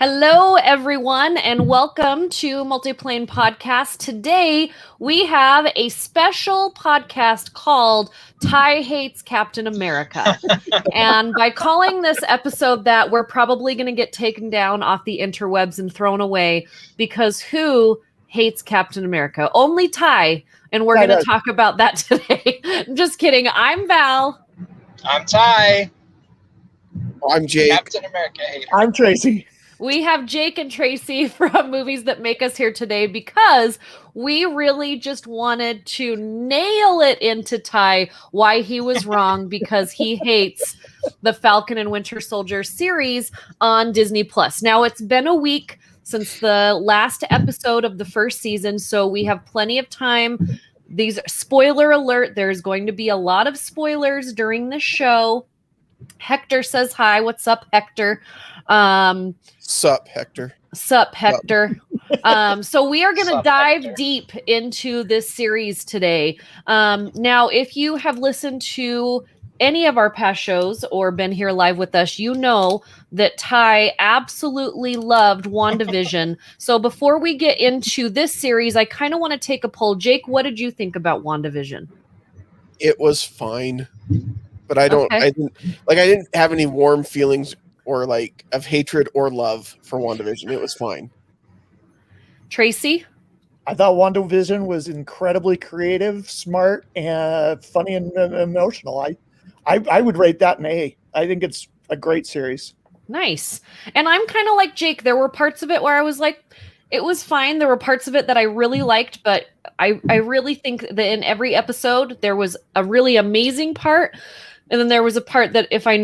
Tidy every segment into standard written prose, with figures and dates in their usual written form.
Hello, everyone, and welcome to Multiplane Podcast. Today, we have a special podcast called Ty Hates Captain America. And by calling this episode that, we're probably going to get taken down off the interwebs and thrown away because who hates Captain America? Only Ty. And we're going to talk about that today. Just kidding. I'm Val. I'm Ty. I'm Jake. Captain America hater. I'm Tracy. We have Jake and Tracy from Movies That Make Us here today because we really just wanted to nail it into Ty why he was wrong because he hates the Falcon and Winter Soldier series on Disney+. Now, it's been a week since the last episode of the first season, so we have plenty of time. These spoiler alert, there's going to be a lot of spoilers during the show. Hector says hi. What's up, Hector? Sup, Hector. Sup, Hector. So we are going to dive deep into this series today. Now, if you have listened to any of our past shows or been here live with us, you know that Ty absolutely loved WandaVision. So before we get into this series, I kind of want to take a poll. Jake, what did you think about WandaVision? It was fine, but I didn't have any warm feelings or like of hatred or love for WandaVision. It was fine. Tracy? I thought WandaVision was incredibly creative, smart, and funny and emotional. I would rate that an A. I think it's a great series. Nice. And I'm kind of like Jake. There were parts of it where I was like, it was fine. There were parts of it that I really liked, but I really think that in every episode, there was a really amazing part. And then there was a part that if I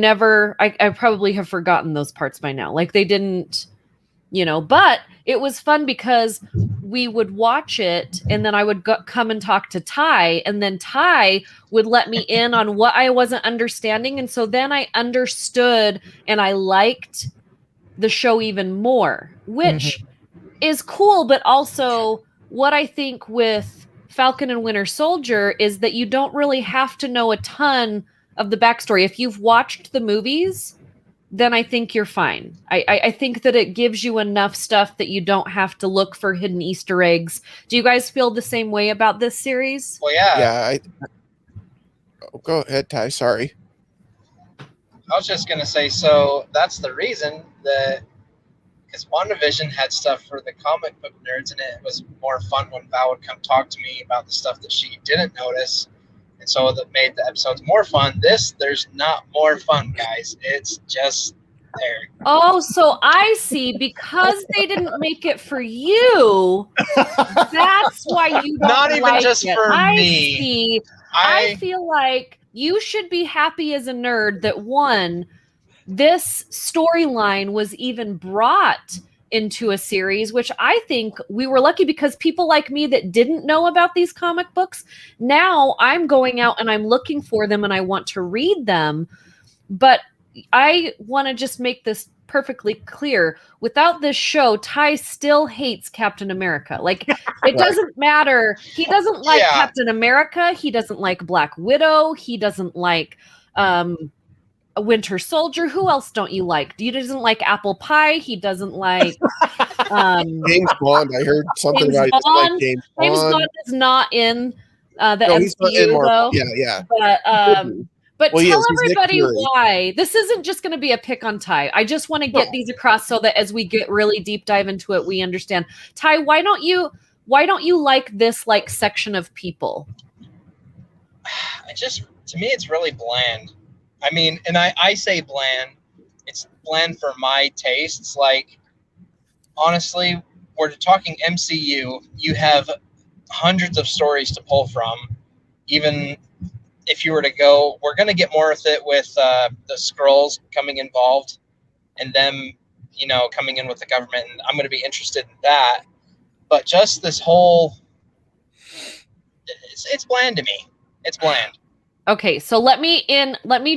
probably have forgotten those parts by now. Like they didn't, but it was fun because we would watch it and then I would come and talk to Ty and then Ty would let me in on what I wasn't understanding. And so then I understood and I liked the show even more, which is cool. But also what I think with Falcon and Winter Soldier is that you don't really have to know a ton of the backstory. If you've watched the movies, then I think you're fine. I think that it gives you enough stuff that you don't have to look for hidden Easter eggs. Do you guys feel the same way about this series? Well, yeah. Yeah. Go ahead, Ty. Sorry. I was just going to say, so that's the reason that because WandaVision had stuff for the comic book nerds, and it was more fun when Val would come talk to me about the stuff that she didn't notice. And so that made the episodes more fun. There's not more fun, guys. It's just there. Oh, so I see. Because they didn't make it for you, that's why you don't Not even like just it. for I me. See. I feel like you should be happy as a nerd that one, this storyline was even brought into a series, which I think we were lucky because people like me that didn't know about these comic books, now I'm going out and I'm looking for them and I want to read them. But I want to just make this perfectly clear. Without this show, Ty still hates Captain America. Like, it doesn't matter. He doesn't like Captain America. He doesn't like Black Widow. He doesn't like a Winter Soldier. Who else don't you like? He doesn't like apple pie. He doesn't like James Bond. I heard something about James Bond is not in the MCU though. Yeah. But tell everybody why. This isn't just going to be a pick on Ty. I just want to get these across so that as we get really deep dive into it, we understand. Ty, why don't you like this section of people? To me, it's really bland. I mean, and I say bland. It's bland for my tastes. Like, honestly, we're talking MCU. You have hundreds of stories to pull from. Even if you were to go, we're going to get more with it with the Skrulls coming involved and them, coming in with the government. And I'm going to be interested in that. But just this whole, it's bland to me. It's bland. Okay, so let me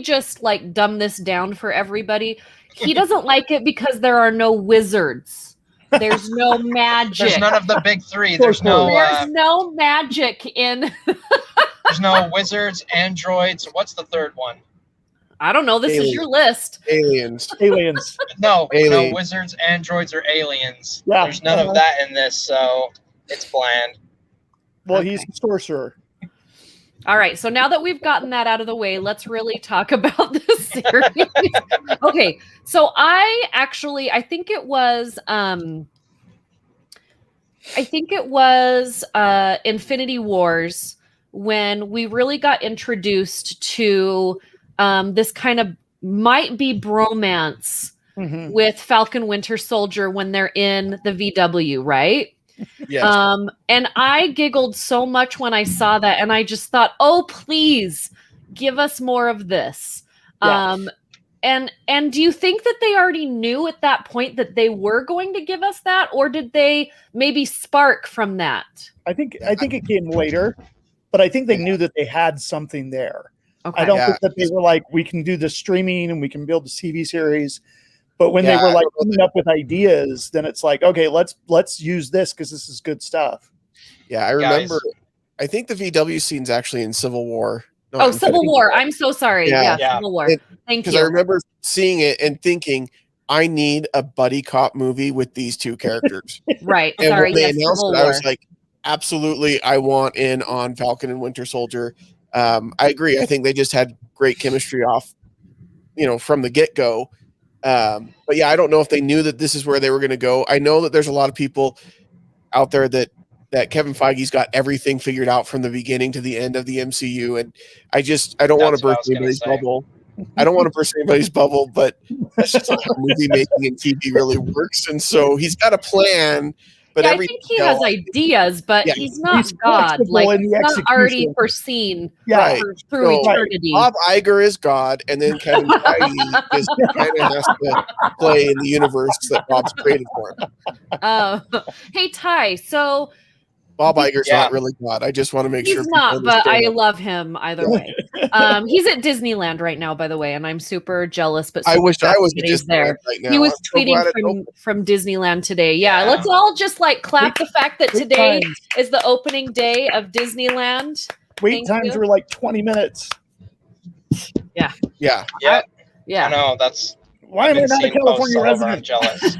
just dumb this down for everybody. He doesn't like it because there are no wizards. There's no magic. There's none of the big three. There's no magic in There's no wizards, androids. What's the third one? I don't know. This is your list. Aliens. No, Aliens. wizards, androids, or aliens. Yeah. There's none of that in this, so it's bland. Well, he's a sorcerer. All right, so now that we've gotten that out of the way, let's really talk about this series. Okay, so I think it was Infinity Wars when we really got introduced to this kind of might be bromance with Falcon Winter Soldier when they're in the VW, right? Yes. And I giggled so much when I saw that, and I just thought, oh, please give us more of this. Yeah. And do you think that they already knew at that point that they were going to give us that, or did they maybe spark from that? I think it came later, but I think they knew that they had something there. Okay. I don't think that they were like, we can do the streaming and we can build the TV series. But when they were like coming up with ideas, then it's like, okay, let's use this because this is good stuff. Yeah, I remember. I think the VW scene's actually in Civil War. Civil War. I'm so sorry. Yeah. Civil War. Thank you. Because I remember seeing it and thinking, I need a buddy cop movie with these two characters. Right. And sorry. when they yes, announced Civil it, War. I was like, absolutely, I want in on Falcon and Winter Soldier. I agree. I think they just had great chemistry off, from the get-go. But yeah, I don't know if they knew that this is where they were going to go. I know that there's a lot of people out there that Kevin Feige's got everything figured out from the beginning to the end of the MCU. And I don't want to burst anybody's bubble. I don't want to burst anybody's bubble, but that's just not how movie making and TV really works. And so he's got a plan. But I think he has ideas, but he's not God. Like, he's not already foreseen through eternity. Bob Iger is God, and then Kevin Feige just kind of has to play in the universe that Bob's created for him. Hey, Ty, so Bob Iger's not really God. I just want to make sure he's not, but I love him either way. He's at Disneyland right now, by the way, and I'm super jealous. But I wish I was just there. Right now. He was tweeting from Disneyland today. Yeah, let's all just clap the fact that today is the opening day of Disneyland. Wait times were like 20 minutes. Yeah. I know that's. Why am I not a California resident? I'm jealous.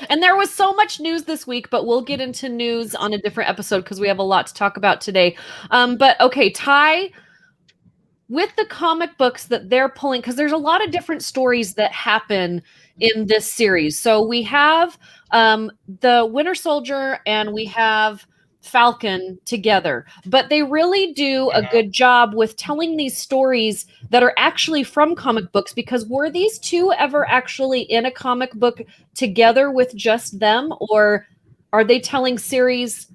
And there was so much news this week, but we'll get into news on a different episode because we have a lot to talk about today. But okay, Ty, with the comic books that they're pulling, because there's a lot of different stories that happen in this series. So we have the Winter Soldier and we have Falcon together, but they really do a good job with telling these stories that are actually from comic books, because were these two ever actually in a comic book together with just them, or are they telling series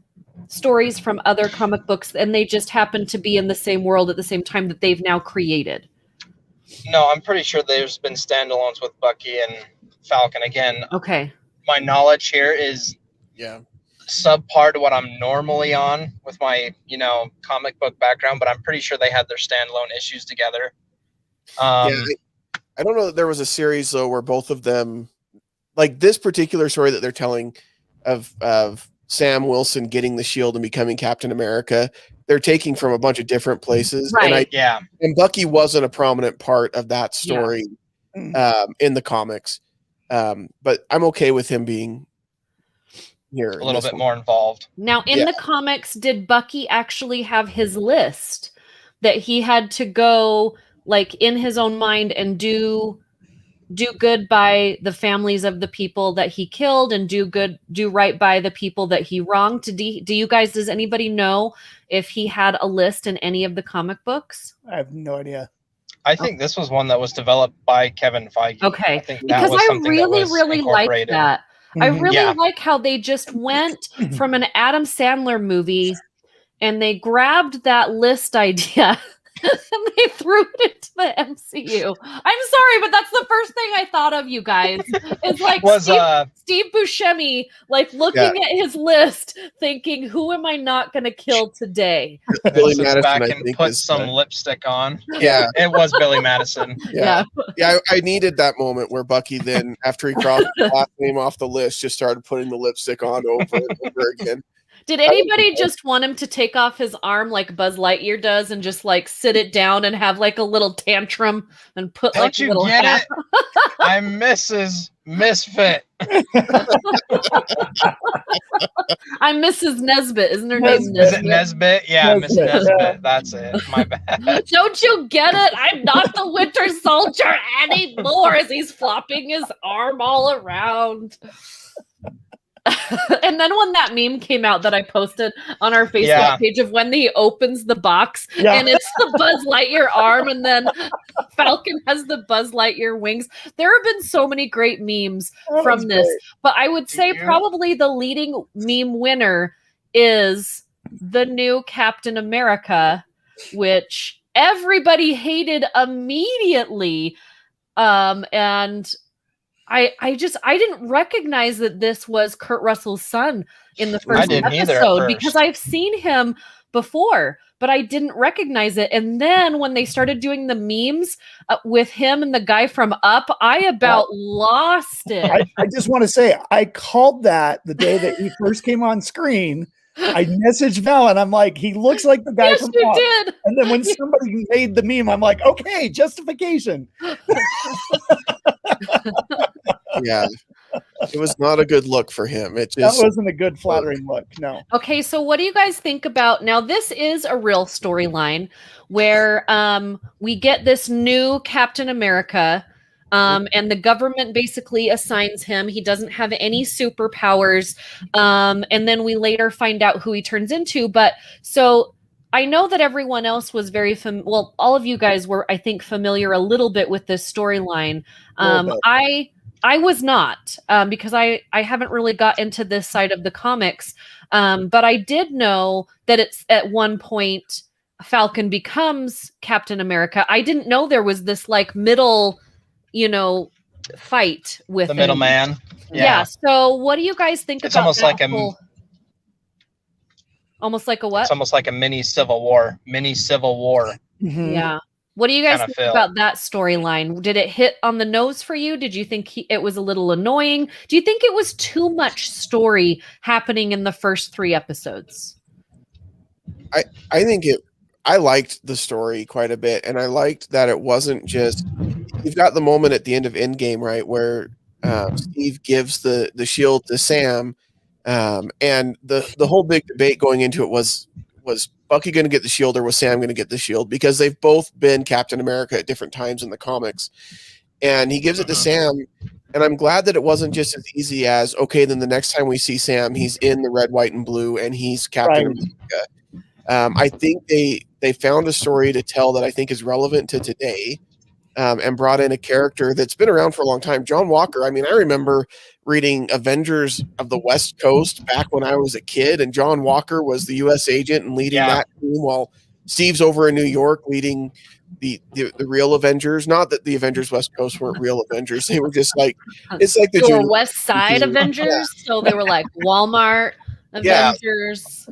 stories from other comic books and they just happen to be in the same world at the same time that they've now created? No, I'm pretty sure there's been standalones with Bucky and Falcon. Again, okay, my knowledge here is subpar to what I'm normally on with my, comic book background, but I'm pretty sure they had their standalone issues together. I don't know that there was a series though where both of them, like this particular story that they're telling of Sam Wilson getting the shield and becoming Captain America, they're taking from a bunch of different places. Right. And Bucky wasn't a prominent part of that story in the comics. But I'm okay with him being here a little bit more involved. Now, in the comics, did Bucky actually have his list that he had to go in his own mind and do good by the families of the people that he killed and do right by the people that he wronged? Does anybody know if he had a list in any of the comic books? I have no idea. I think this was one that was developed by Kevin Feige. Okay. I think because I really like that. I really like how they just went from an Adam Sandler movie and they grabbed that list idea and they threw it into the MCU. I'm sorry, but that's the first thing I thought of, you guys. It's Steve Buscemi, looking at his list, thinking, "Who am I not going to kill today?" Billy Madison, back and put some lipstick on. Yeah, it was Billy Madison. Yeah. I needed that moment where Bucky then, after he crossed the last name off the list, just started putting the lipstick on over and over again. Did anybody just want him to take off his arm like Buzz Lightyear does and just like sit it down and have like a little tantrum and put like Don't a you little get hat? it? I'm Mrs. Misfit. I'm Mrs. Nesbit. Isn't her Nesbit. name Is it Nesbit? Nesbit? Yeah, Miss Nesbit, Nesbit. yeah. That's it. My bad. Don't you get it? I'm not the Winter Soldier anymore as he's flopping his arm all around. And then when that meme came out that I posted on our Facebook page of when he opens the box and it's the Buzz Lightyear arm and then Falcon has the Buzz Lightyear wings. There have been so many great memes from this. Great. But I would say probably the leading meme winner is the new Captain America, which everybody hated immediately. And I didn't recognize that this was Kurt Russell's son in the first episode because I've seen him before, but I didn't recognize it. And then when they started doing the memes with him and the guy from Up, I about lost it. I just want to say, I called that the day that he first came on screen. I messaged Val and I'm like, he looks like the guy from Up. Did. And then when somebody made the meme, I'm like, okay, justification. Yeah, it was not a good look for him. That wasn't a good flattering look. No. Okay, so what do you guys think about now? This is a real storyline where we get this new Captain America, and the government basically assigns him. He doesn't have any superpowers, and then we later find out who he turns into. But so I know that everyone else was very well, all of you guys were, I think, familiar a little bit with this storyline. I was not, because I haven't really got into this side of the comics. But I did know that it's at one point Falcon becomes Captain America. I didn't know there was this like middle, fight with the middleman. Yeah. So what do you guys think it's about almost like almost like a what? It's almost like a mini Civil War. Mm-hmm. Yeah. What do you guys think about that storyline? Did it hit on the nose for you? Did you think it was a little annoying? Do you think it was too much story happening in the first 3 episodes? I think I liked the story quite a bit, and I liked that it wasn't just, you've got the moment at the end of Endgame, right, where Steve gives the shield to Sam, and the whole big debate going into it was Bucky going to get the shield or was Sam going to get the shield? Because they've both been Captain America at different times in the comics. And he gives it to Sam, and I'm glad that it wasn't just as easy as, okay, then the next time we see Sam, he's in the red, white, and blue, and he's Captain America. I think they found a story to tell that I think is relevant to today, and brought in a character that's been around for a long time. John Walker, I mean, I remember reading Avengers of the West Coast back when I was a kid, and John Walker was the U.S. agent and leading that team while Steve's over in New York leading the real Avengers. Not that the Avengers West Coast weren't real Avengers. They were just like, it's like they were West Side Avengers. So they were like Walmart Avengers.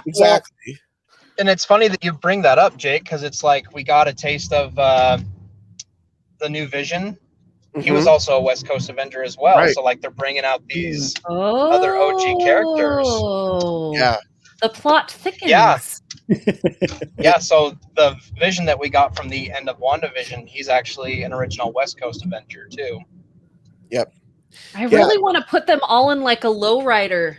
Exactly. Well, and it's funny that you bring that up, Jake, because it's like we got a taste of the new Vision. He was also a West Coast Avenger as well. Right. So like they're bringing out these other OG characters. Yeah. The plot thickens. Yeah. Yeah. So the Vision that we got from the end of WandaVision, he's actually an original West Coast Avenger too. Yep. I really want to put them all in like a lowrider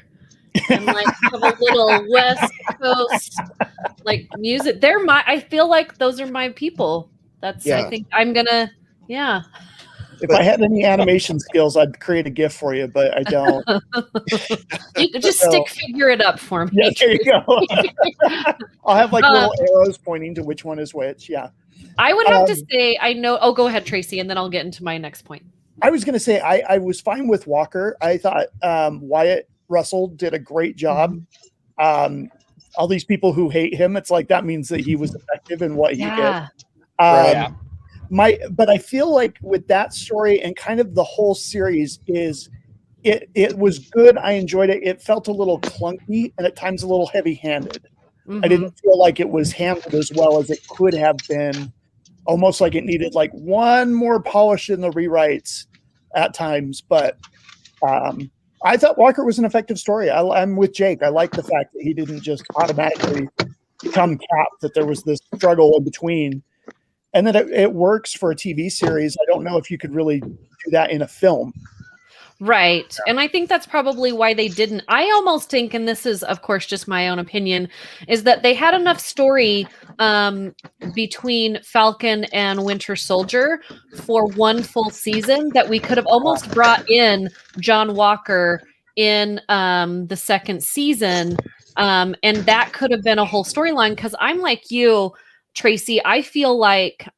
and like have a little West Coast like music. I feel like those are my people. I think I'm gonna If I had any animation skills, I'd create a GIF for you, but I don't. You could just stick figure it up for me. Yeah, there you go. I'll have like little arrows pointing to which one is which. Yeah. I would have to say, I know. Oh, go ahead, Tracy, and then I'll get into my next point. I was going to say, I was fine with Walker. I thought Wyatt Russell did a great job. All these people who hate him, it's like that means that he was effective in what he did. But I feel like with that story and kind of the whole series is it was good. I enjoyed it. It felt a little clunky and at times a little heavy-handed. I didn't feel like it was handled as well as it could have been. Almost like it needed like one more polish in the rewrites at times. But I thought Walker was an effective story. I'm with Jake. I like the fact that he didn't just automatically become Cap, that there was this struggle in between. And that it works for a TV series. I don't know if you could really do that in a film. Right. And I think that's probably why they didn't. I almost think, and this is, of course, just my own opinion, is that they had enough story between Falcon and Winter Soldier for one full season that we could have almost brought in John Walker in the second season. And that could have been a whole storyline, because I'm like you, Tracy. I feel like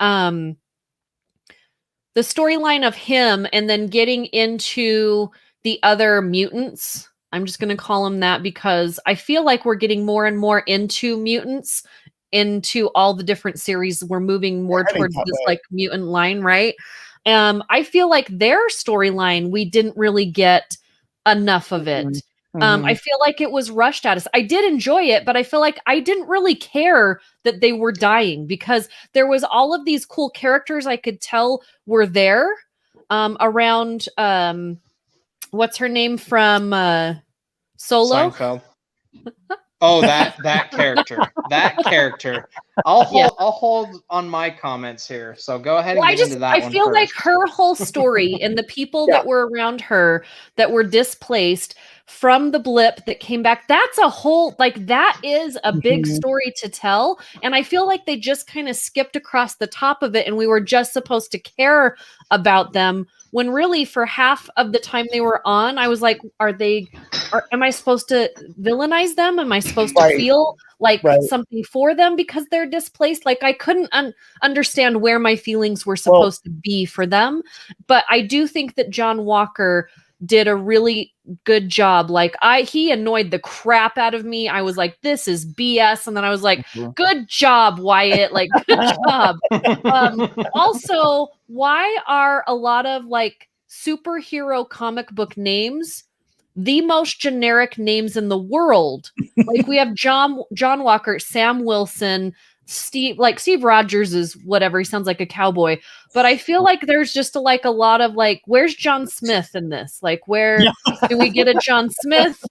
the storyline of him and then getting into the other mutants. I'm just going to call them that because I feel like we're getting more and more into mutants, into all the different series. We're moving more towards this like mutant line, right? I feel like their storyline, we didn't really get enough of it. I feel like it was rushed at us. I did enjoy it, but I feel like I didn't really care that they were dying, because there was all of these cool characters I could tell were there around what's her name from Solo? Seinfeld. Oh, that character. I'll hold on my comments here. So go ahead and get into that one. I feel like her whole story and the people that were around her that were displaced from the blip that came back, that's a whole, like, that is a big story to tell. And I feel like they just kind of skipped across the top of it, and we were just supposed to care about them, when really for half of the time they were on, I was like, am I supposed to villainize them? Am I supposed to feel like something for them because they're displaced? Like, I couldn't understand where my feelings were supposed to be for them. But I do think that John Walker did a really good job. Like, he annoyed the crap out of me. I was like, this is BS. And then I was like, good job, Wyatt. Like, good job. Also, why are a lot of like superhero comic book names the most generic names in the world? Like, we have John Walker, Sam Wilson, Steve Rogers is whatever. He sounds like a cowboy. But I feel like there's just a lot of like, where's John Smith in this? Like, where do we get a John Smith?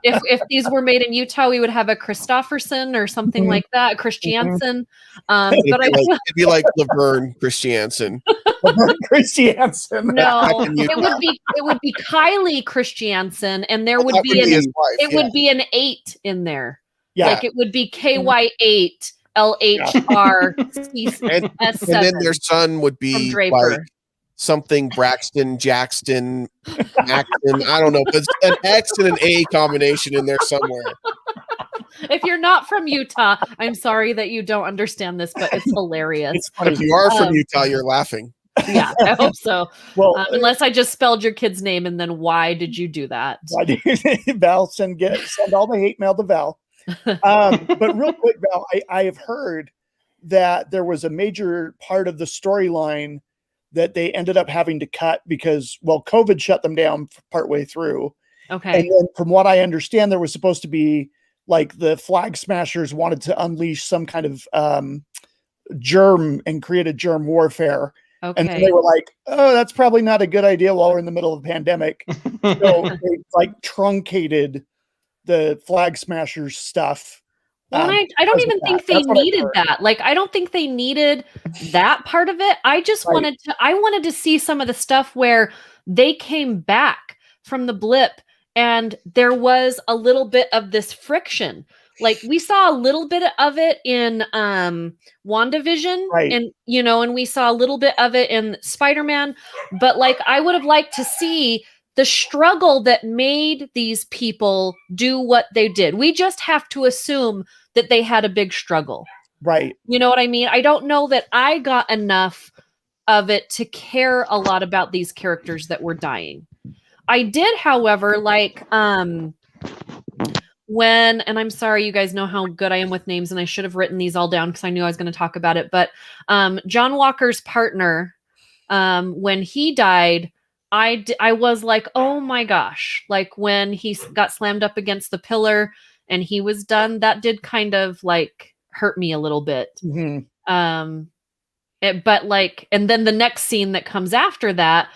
If these were made in Utah, we would have a Christofferson or something like that, Christiansen. But it'd be like Laverne Christiansen. Laverne Christiansen. No, it would be Kylie Christiansen, and there would be would be an 8 in there. Yeah, like it would be KY8. LHR and then their son would be like something Braxton, Jackson, Maxton. I don't know, but an X and an A combination in there somewhere. If you're not from Utah, I'm sorry that you don't understand this, but it's hilarious. If you are from Utah, you're laughing. Yeah, I hope so. Well, unless I just spelled your kid's name, and then why did you do that? Why did Val send all the hate mail to Val? But real quick, Val, I have heard that there was a major part of the storyline that they ended up having to cut because, well, COVID shut them down partway through. Okay. And then from what I understand, there was supposed to be like the Flag Smashers wanted to unleash some kind of germ and create a germ warfare. Okay. And they were like, oh, that's probably not a good idea while we're in the middle of a pandemic. So they like truncated the Flag Smashers stuff. Well, I don't even think they needed that. Like, I don't think they needed that part of it. I just wanted to see some of the stuff where they came back from the blip and there was a little bit of this friction. Like, we saw a little bit of it in WandaVision, and and we saw a little bit of it in Spider-Man, but like, I would have liked to see the struggle that made these people do what they did. We just have to assume that they had a big struggle. Right. You know what I mean? I don't know that I got enough of it to care a lot about these characters that were dying. I did, however, like and I'm sorry, you guys know how good I am with names, and I should have written these all down because I knew I was going to talk about it. But John Walker's partner, when he died, I was like, oh my gosh, like when he got slammed up against the pillar and he was done, that did kind of like hurt me a little bit. Mm-hmm. But like, and then the next scene that comes after that,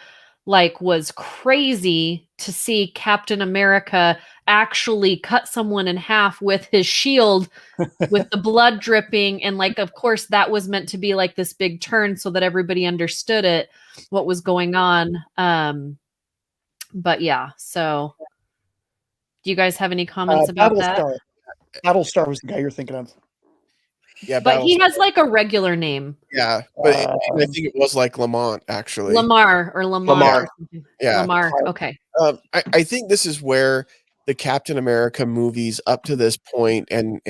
like was crazy to see Captain America actually cut someone in half with his shield with the blood dripping. And like, of course, that was meant to be like this big turn so that everybody understood what was going on. But yeah, so do you guys have any comments about that? Battlestar was the guy you're thinking of. Yeah, But he has like a regular name. Yeah, but I think it was like Lamont, actually. Lamar. Yeah. Lamar. Okay. I think this is where the Captain America movies up to this point and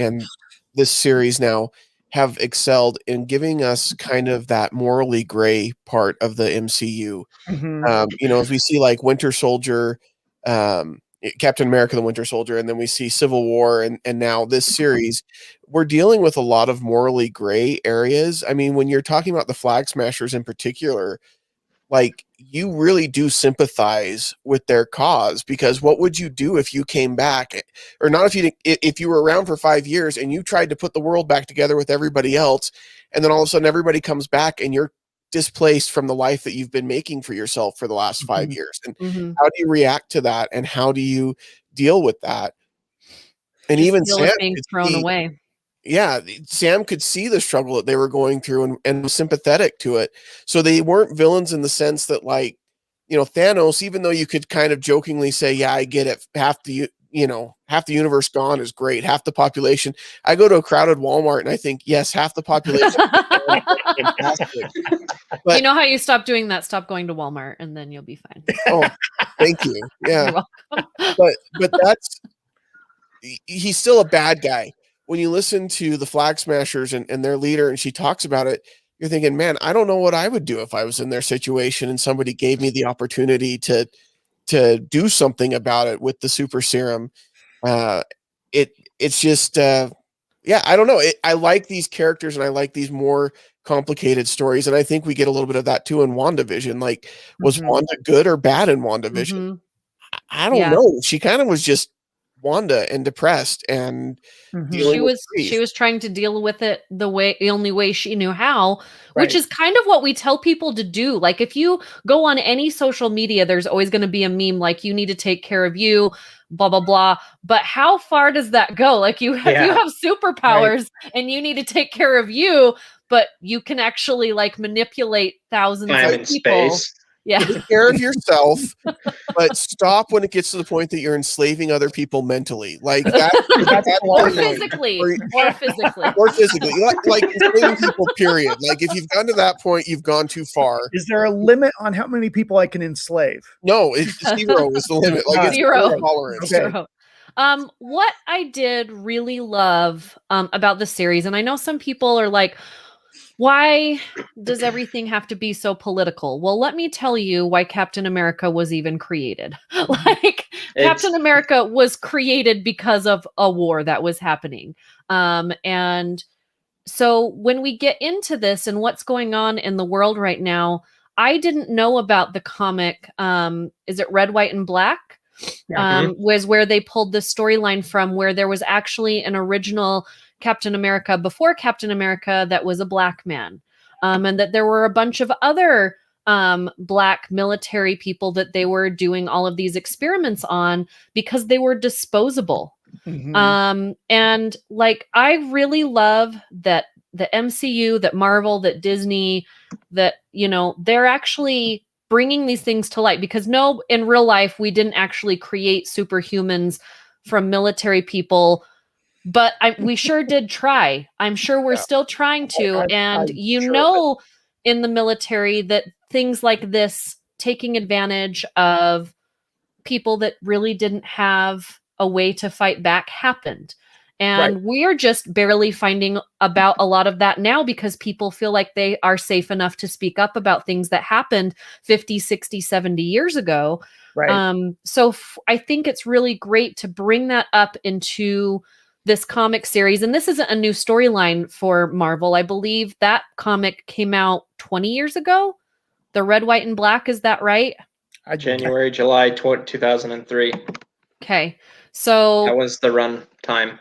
this series now have excelled in giving us kind of that morally gray part of the MCU. As we see like Winter Soldier, Captain America, the Winter Soldier, and then we see Civil War and now this series, we're dealing with a lot of morally gray areas. I mean, when you're talking about the Flag Smashers in particular, like you really do sympathize with their cause, because what would you do if you came back, or not if you were around for 5 years and you tried to put the world back together with everybody else, and then all of a sudden everybody comes back and you're displaced from the life that you've been making for yourself for the last 5 years. And how do you react to that, and how do you deal with that? And just even deal Sam with being thrown away. Yeah, Sam could see the struggle that they were going through and was sympathetic to it. So they weren't villains in the sense that, like, Thanos, even though you could kind of jokingly say, yeah, I get it, half the universe gone is great, half the population. I go to a crowded Walmart and I think, yes, half the population fantastic. But, you know how you stop doing that? Stop going to Walmart and then you'll be fine. Oh, thank you. Yeah. You're welcome. But he's still a bad guy. When you listen to the Flag Smashers and their leader, and she talks about it, you're thinking, man, I don't know what I would do if I was in their situation and somebody gave me the opportunity to do something about it with the super serum. It's just, I don't know. I like these characters and I like these more complicated stories. And I think we get a little bit of that too in WandaVision. Like, was Wanda good or bad in WandaVision? I don't know. She kind of was just Wanda and depressed and she was trying to deal with it the only way she knew how, which is kind of what we tell people to do. Like, if you go on any social media, there's always going to be a meme like, you need to take care of you, blah blah blah. But how far does that go? Like, you have superpowers and you need to take care of you, but you can actually like manipulate thousands of people. Space. Yeah. Take care of yourself, but stop when it gets to the point that you're enslaving other people mentally. Like that or physically. Or physically. Like enslaving people, period. Like, if you've gone to that point, you've gone too far. Is there a limit on how many people I can enslave? No, it's 0 is the limit. Like, it's zero tolerance. Okay. Zero. What I did really love about the series, and I know some people are like, why does everything have to be so political? Well, let me tell you why Captain America was even created. Captain America was created because of a war that was happening. And so when we get into this and what's going on in the world right now, I didn't know about the comic. Is it Red, White, and Black? Was where they pulled the storyline from, where there was actually an original Captain America before Captain America that was a black man, and that there were a bunch of other black military people that they were doing all of these experiments on because they were disposable. And like, I really love that the MCU, that Marvel, that Disney, that they're actually bringing these things to light, because in real life we didn't actually create superhumans from military people. But we sure did try. I'm sure we're still trying to. And in the military, that things like this, taking advantage of people that really didn't have a way to fight back, happened. And we're just barely finding about a lot of that now, because people feel like they are safe enough to speak up about things that happened 50, 60, 70 years ago. So I think it's really great to bring that up into this comic series. And this isn't a new storyline for Marvel. I believe that comic came out 20 years ago. The Red, White, and Black. Is that right? July 2003. Okay. So that was the run time.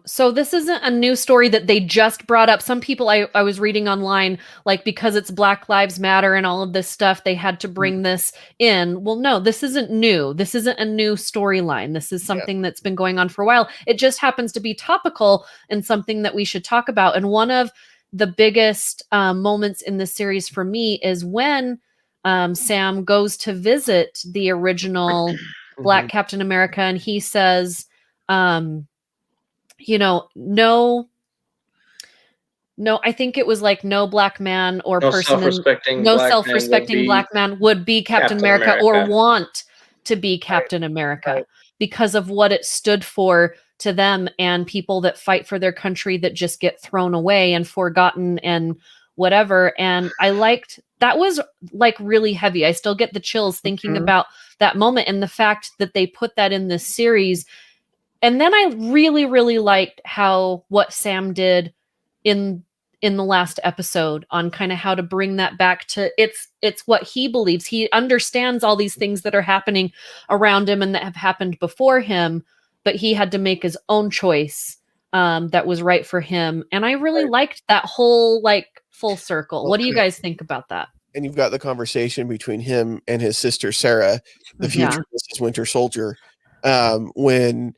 So this isn't a new story that they just brought up. Some people I was reading online, like because it's Black Lives Matter and all of this stuff, they had to bring this in. Well, no, this isn't new. This isn't a new storyline. This is something that's been going on for a while. It just happens to be topical and something that we should talk about. And one of the biggest moments in this series for me is when Sam goes to visit the original Black Captain America, and he says, no, I think it was like no black man or No person, self-respecting black man would be Captain America or want to be Captain America because of what it stood for to them and people that fight for their country that just get thrown away and forgotten and whatever. And I liked that was like really heavy. I still get the chills thinking about that moment and the fact that they put that in this series. And then I really, really liked what Sam did in the last episode on kind of how to bring that back to it's what he believes. He understands all these things that are happening around him and that have happened before him, but he had to make his own choice that was right for him. And I really liked that whole like full circle. What do you guys think about that? And you've got the conversation between him and his sister Sarah, the future Mrs. Winter Soldier, when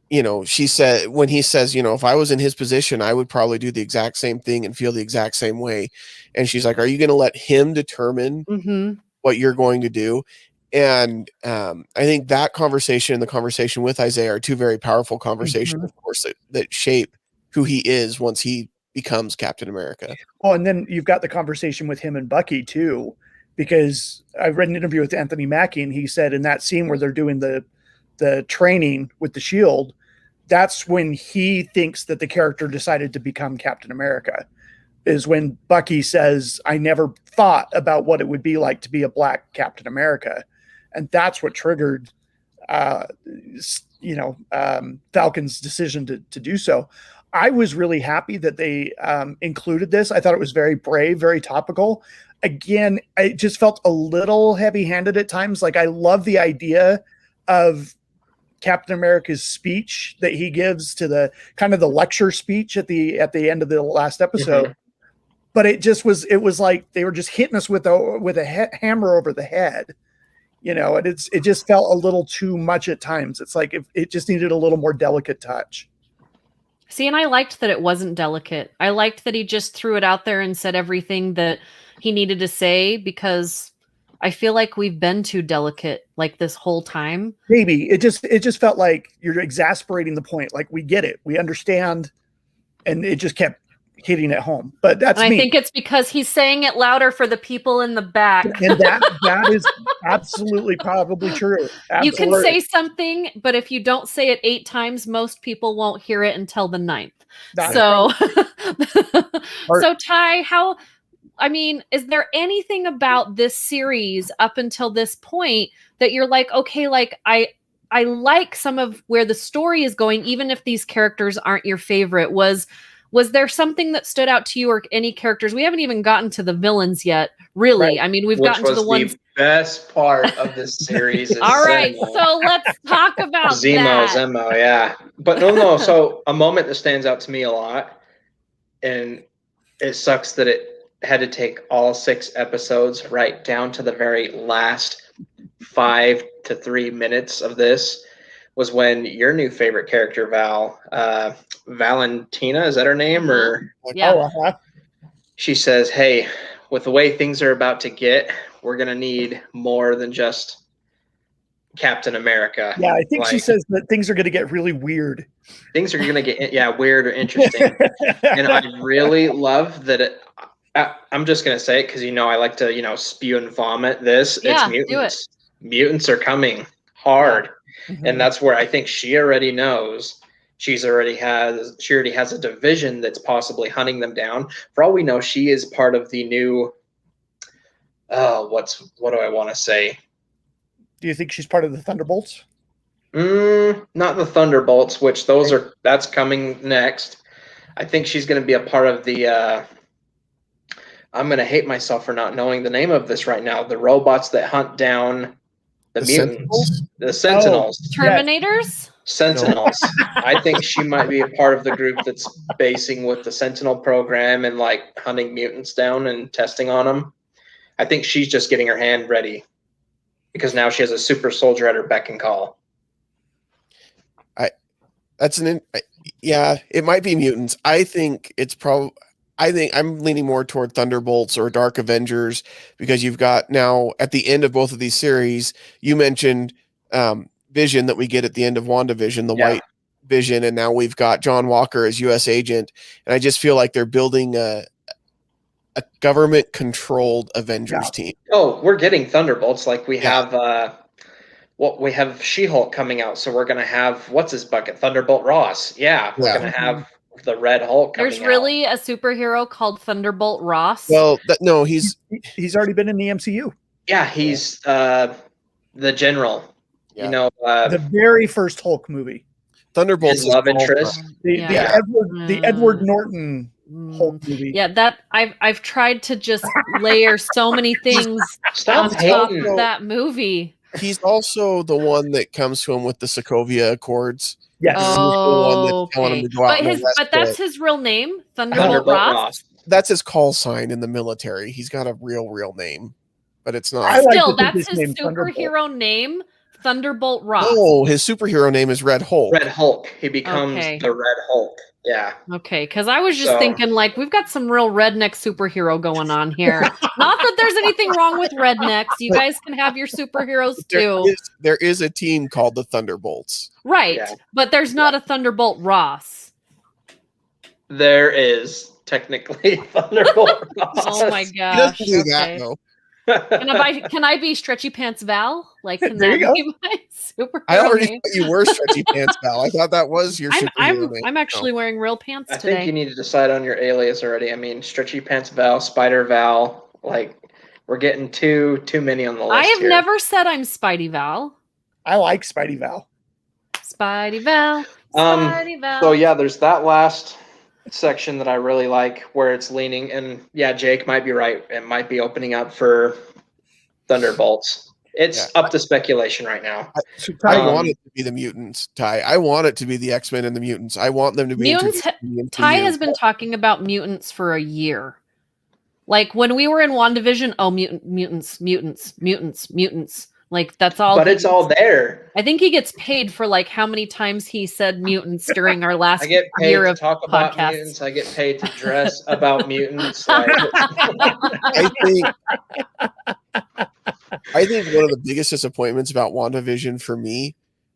he says, if I was in his position, I would probably do the exact same thing and feel the exact same way. And she's like, are you going to let him determine what you're going to do? And I think that conversation and the conversation with Isaiah are two very powerful conversations, of course, that shape who he is once he becomes Captain America. Oh, and then you've got the conversation with him and Bucky too, because I read an interview with Anthony Mackie, and he said in that scene where they're doing the training with the shield, that's when he thinks that the character decided to become Captain America, is when Bucky says, I never thought about what it would be like to be a black Captain America. And that's what triggered, Falcon's decision to do so. I was really happy that they included this. I thought it was very brave, very topical. Again, it just felt a little heavy-handed at times. Like, I love the idea of Captain America's speech that he gives to the kind of the lecture speech at the end of the last episode. But it was like they were just hitting us with a hammer over the head, and it just felt a little too much at times. It's like it just needed a little more delicate touch. See, and I liked that it wasn't delicate. I liked that he just threw it out there and said everything that he needed to say, because I feel like we've been too delicate like this whole time. Maybe it just felt like you're exasperating the point. Like, we get it, we understand, and it just kept hitting it home. But I think it's because he's saying it louder for the people in the back. And that is absolutely probably true. Absolutely. You can say something, but if you don't say it 8 times, most people won't hear it until the 9th. So Ty, is there anything about this series up until this point that you're like, okay, like I like some of where the story is going, even if these characters aren't your favorite? Was there something that stood out to you, or any characters? We haven't even gotten to the villains yet, really. Right. We've gotten to the ones. The best part of this series is all right, so let's talk about Zemo, yeah. But no. So a moment that stands out to me a lot, and it sucks that it had to take all 6 episodes right down to the very last 5 to 3 minutes of this, was when your new favorite character, Valentina, is that her name? Or she says, hey, with the way things are about to get, we're going to need more than just Captain America. Yeah, I think she says that things are going to get really weird. Things are going to get weird or interesting. And I really love that I'm just going to say it because, I like to, spew and vomit this. Yeah, it's mutants. Do it. Mutants are coming hard. And that's where I think she already knows. She already has a division that's possibly hunting them down. For all we know, she is part of the new. What do I want to say? Do you think she's part of the Thunderbolts? Not the Thunderbolts, which that's coming next. I think she's going to be a part of the. I'm going to hate myself for not knowing the name of this right now. The robots that hunt down the mutants, the Sentinels. Terminators? Sentinels. I think she might be a part of the group that's basing with the Sentinel program and like hunting mutants down and testing on them. I think she's just getting her hand ready because now she has a super soldier at her beck and call. It might be mutants. I think I'm leaning more toward Thunderbolts or Dark Avengers because you've got now at the end of both of these series, you mentioned Vision that we get at the end of WandaVision, the White Vision, and now we've got John Walker as U.S. agent, and I just feel like they're building a government-controlled Avengers team. Oh, we're getting Thunderbolts like we have. We have She-Hulk coming out, so we're gonna have what's his bucket, Thunderbolt Ross. Yeah, we're gonna have the Red Hulk coming There's really a superhero called Thunderbolt Ross. Well, no, he's already been in the MCU. Yeah, he's the general. Yeah. You know, the very first Hulk movie. Thunderbolt's his love interest. The Edward Norton Hulk movie. Yeah, that I've tried to just layer so many things on top of that movie. He's also the one that comes to him with the Sokovia Accords. Yes. Oh, okay. But that's his real name, Thunderbolt Ross. That's his call sign in the military. He's got a real name, but it's not. Still, that's his superhero name, Thunderbolt Ross. No, his superhero name is Red Hulk. Red Hulk. He becomes the Red Hulk. Yeah. Okay, because I was just thinking, like, we've got some real redneck superhero going on here. Not that there's anything wrong with rednecks. You guys can have your superheroes too. There is a team called the Thunderbolts. Right, but there's not a Thunderbolt Ross. There is technically Thunderbolt Ross. Oh my gosh. He doesn't do that though. Can I be Stretchy Pants Val? Like, can that be my superhero I already name? thought you were Stretchy Pants Val. I thought that was your superhero name. I'm actually wearing real pants today. I think you need to decide on your alias already. I mean, Stretchy Pants Val, Spider Val. Like, we're getting too many on the list. I have never said I'm Spidey Val. I like Spidey Val. Spidey Val. Spidey Val. So yeah, there's that last section that I really like where it's leaning, and yeah, Jake might be right. It might be opening up for Thunderbolts. It's up to speculation right now. I want it to be the mutants, Ty. I want it to be the X-Men and the mutants. I want them to be mutants. Ty has been talking about mutants for a year. Like when we were in WandaVision, mutants. Like that's all. But it's all there. I think he gets paid for like how many times he said mutants during our last I get paid year to of talk about podcasts. mutants. I get paid to dress about mutants. Like. I think one of the biggest disappointments about WandaVision for me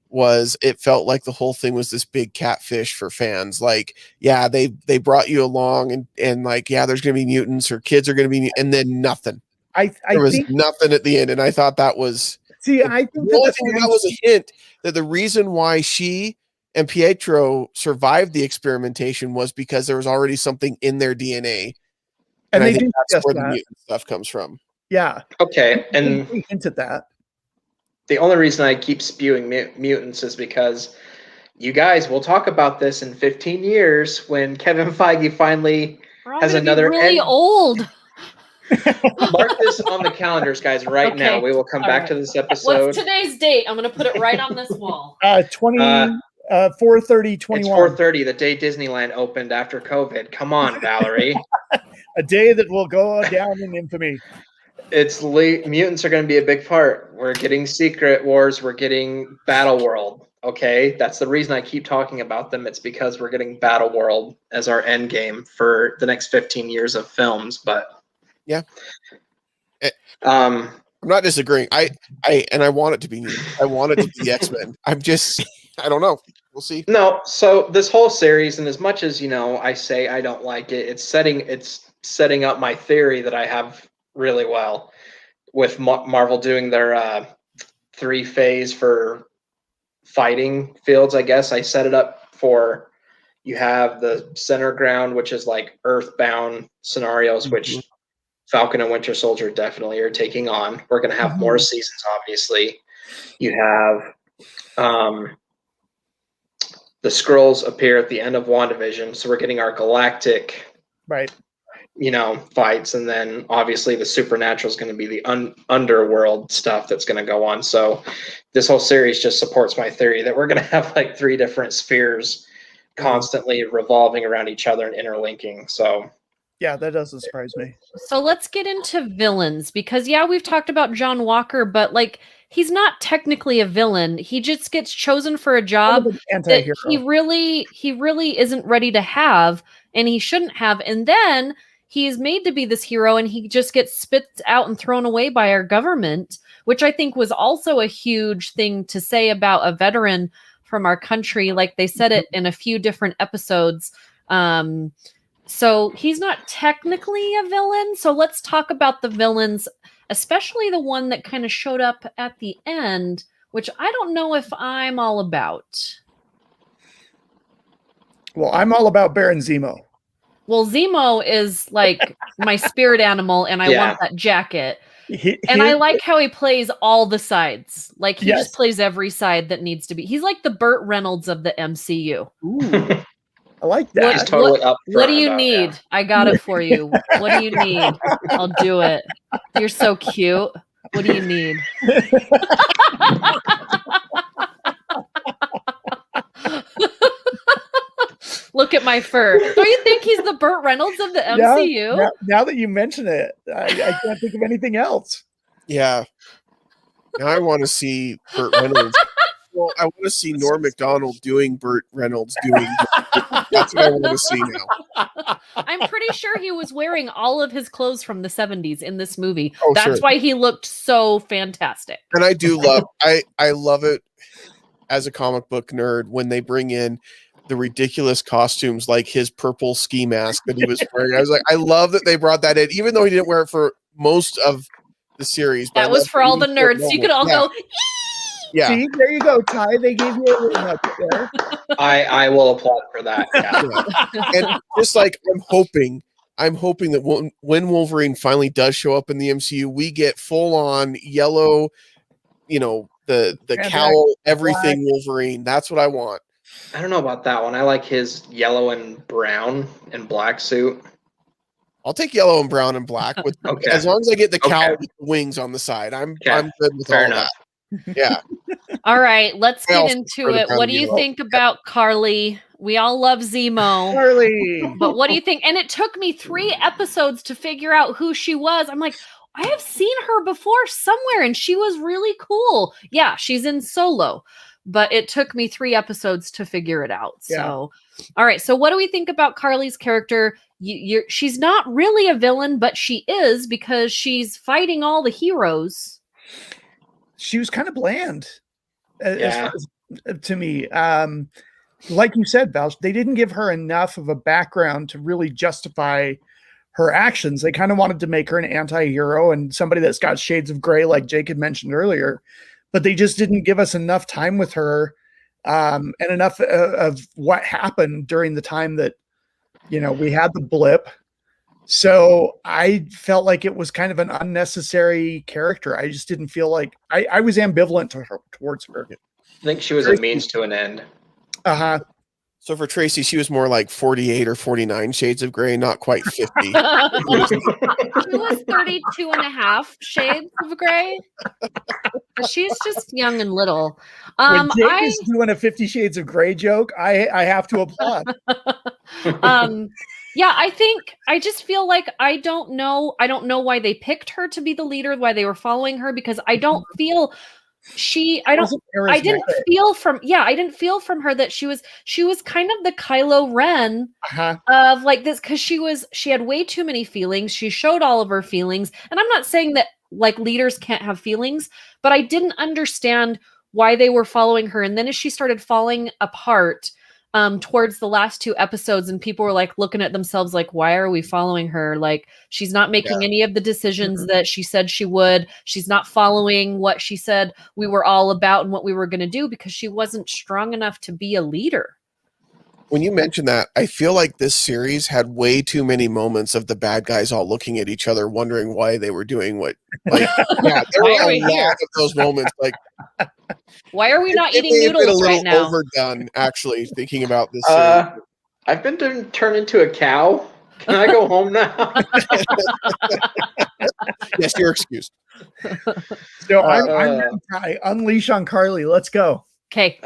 was it felt like the whole thing was this big catfish for fans. Like, yeah, they brought you along and like, yeah, there's going to be mutants or kids are going to be, and then nothing. There was nothing at the end, and I thought that was. See, I think that was a hint that the reason why she and Pietro survived the experimentation was because there was already something in their DNA, and I think that's where the mutant stuff comes from. Yeah. Okay, and we hint at that. The only reason I keep spewing mutants is because you guys will talk about this in 15 years when Kevin Feige finally has another. Really old. Mark this on the calendars, guys, right now. We will come back to this episode. What's today's date? I'm going to put it right on this wall. 4/30/21. It's 4/30, the day Disneyland opened after COVID. Come on, Valerie. A day that will go down in infamy. It's late. Mutants are going to be a big part. We're getting Secret Wars. We're getting Battle World. Okay, that's the reason I keep talking about them. It's because we're getting Battle World as our end game for the next 15 years of films. But yeah, I'm not disagreeing. I want it to be new. I want it to be X-Men. I don't know. We'll see. No, so this whole series, and as much as I say I don't like it, it's setting up my theory that I have really well with Marvel doing their 3-phase for fighting fields. I guess I set it up for you have the center ground, which is like earthbound scenarios, which Falcon and Winter Soldier definitely are taking on. We're going to have more seasons, obviously. You have the Skrulls appear at the end of WandaVision, so we're getting our galactic fights, and then obviously the supernatural is going to be the underworld stuff that's going to go on. So this whole series just supports my theory that we're going to have like 3 different spheres constantly revolving around each other and interlinking. So yeah, that doesn't surprise me. So let's get into villains, because we've talked about John Walker, but like he's not technically a villain. He just gets chosen for a job that Anti-hero. he really isn't ready to have, and he shouldn't have. And then he's made to be this hero, and he just gets spit out and thrown away by our government, which I think was also a huge thing to say about a veteran from our country. Like they said it in a few different episodes. So he's not technically a villain. So let's talk about the villains, especially the one that kind of showed up at the end, which I don't know if I'm all about. Well, I'm all about Baron Zemo. Well, Zemo is like my spirit animal, and I want that jacket. And I like how he plays all the sides. Like he just plays every side that needs to be. He's like the Burt Reynolds of the MCU. Ooh. I like that. He's totally what do you need? I got it for you. What do you need? I'll do it. You're so cute. What do you need? Look at my fur. Don't you think he's the Burt Reynolds of the MCU? Yeah, now that you mention it, I can't think of anything else. Yeah. Now I want to see Burt Reynolds. Well, I want to see Norm Macdonald doing Burt Reynolds doing. That's what I want to see now. I'm pretty sure he was wearing all of his clothes from the 70s in this movie. Oh, That's why he looked so fantastic. And I do love, I love it as a comic book nerd when they bring in the ridiculous costumes, like his purple ski mask that he was wearing. I was like, I love that they brought that in, even though he didn't wear it for most of the series. That was for all the nerds. So you could all go, yeah. See, there you go, Ty. They gave you a little nugget there. I will applaud for that. Yeah. And just like I'm hoping that when Wolverine finally does show up in the MCU, we get full on yellow, the cowl, everything black. Wolverine. That's what I want. I don't know about that one. I like his yellow and brown and black suit. I'll take yellow and brown and black with as long as I get the cowl with the wings on the side. I'm good with Fair all enough. that. Yeah. All right, let's get into it. What do you think about Carly? We all love Zemo. Carly. But what do you think? And it took me 3 episodes to figure out who she was. I'm like, I have seen her before somewhere, and she was really cool. Yeah, she's in Solo. But it took me 3 episodes to figure it out. So, all right. So what do we think about Carly's character? She's not really a villain, but she is, because she's fighting all the heroes. She was kind of bland to me. Like you said, Val, they didn't give her enough of a background to really justify her actions. They kind of wanted to make her an anti-hero and somebody that's got shades of gray, like Jake had mentioned earlier, but they just didn't give us enough time with her and enough of what happened during the time that, we had the blip. So I felt like it was kind of an unnecessary character. I just didn't feel like I was ambivalent towards her. I think she was a means to an end. Uh-huh. So for Tracy, she was more like 48 or 49 shades of gray, not quite 50. She was 32 and a half shades of gray. She's just young and little. When Jake is doing a 50 Shades of Grey joke, I have to applaud. Yeah, I just feel like I don't know why they picked her to be the leader, why they were following her, because I don't feel I didn't feel from her that she was kind of the Kylo Ren of like this, because she had way too many feelings. She showed all of her feelings, and I'm not saying that like leaders can't have feelings, but I didn't understand why they were following her. And then as she started falling apart towards the last 2 episodes, and people were like looking at themselves like, why are we following her? Like, she's not making any of the decisions that she said she would. She's not following what she said we were all about and what we were going to do, because she wasn't strong enough to be a leader. When you mention that, I feel like this series had way too many moments of the bad guys all looking at each other, wondering why they were doing what. Like, there were a lot of those moments. Like, why are we not eating noodles right now? Overdone, actually, thinking about this series. I've been turned into a cow Can I go home now? Yes, you're excused. So I unleash on Carly. Let's go. Okay.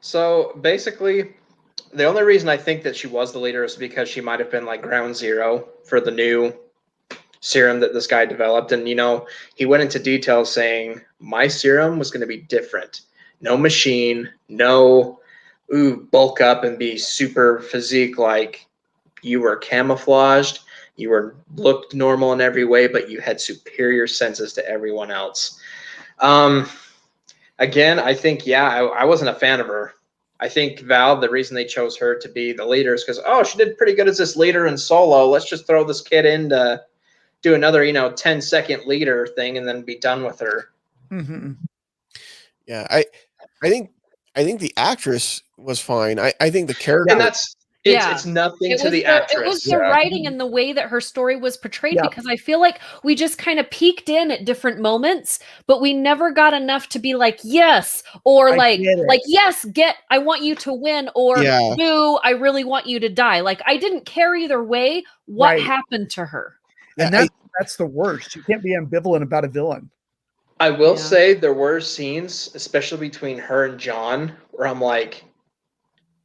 So basically, the only reason I think that she was the leader is because she might have been like ground zero for the new serum that this guy developed. And, he went into detail saying my serum was going to be different. No machine, no, bulk up and be super physique. Like you were camouflaged. You looked normal in every way, but you had superior senses to everyone else. Again, I think, I wasn't a fan of her. I think Val, the reason they chose her to be the leader is because, she did pretty good as this leader in Solo. Let's just throw this kid in to do another, 10-second leader thing and then be done with her. Mm-hmm. Yeah, I think the actress was fine. I think the character, and it's nothing to the actress. It was the writing and the way that her story was portrayed, because I feel like we just kind of peeked in at different moments, but we never got enough to be like, yes, or like yes, I want you to win, or boo, I really want you to die. Like I didn't care either way what happened to her. And that's the worst. You can't be ambivalent about a villain. I will say there were scenes, especially between her and John, where I'm like,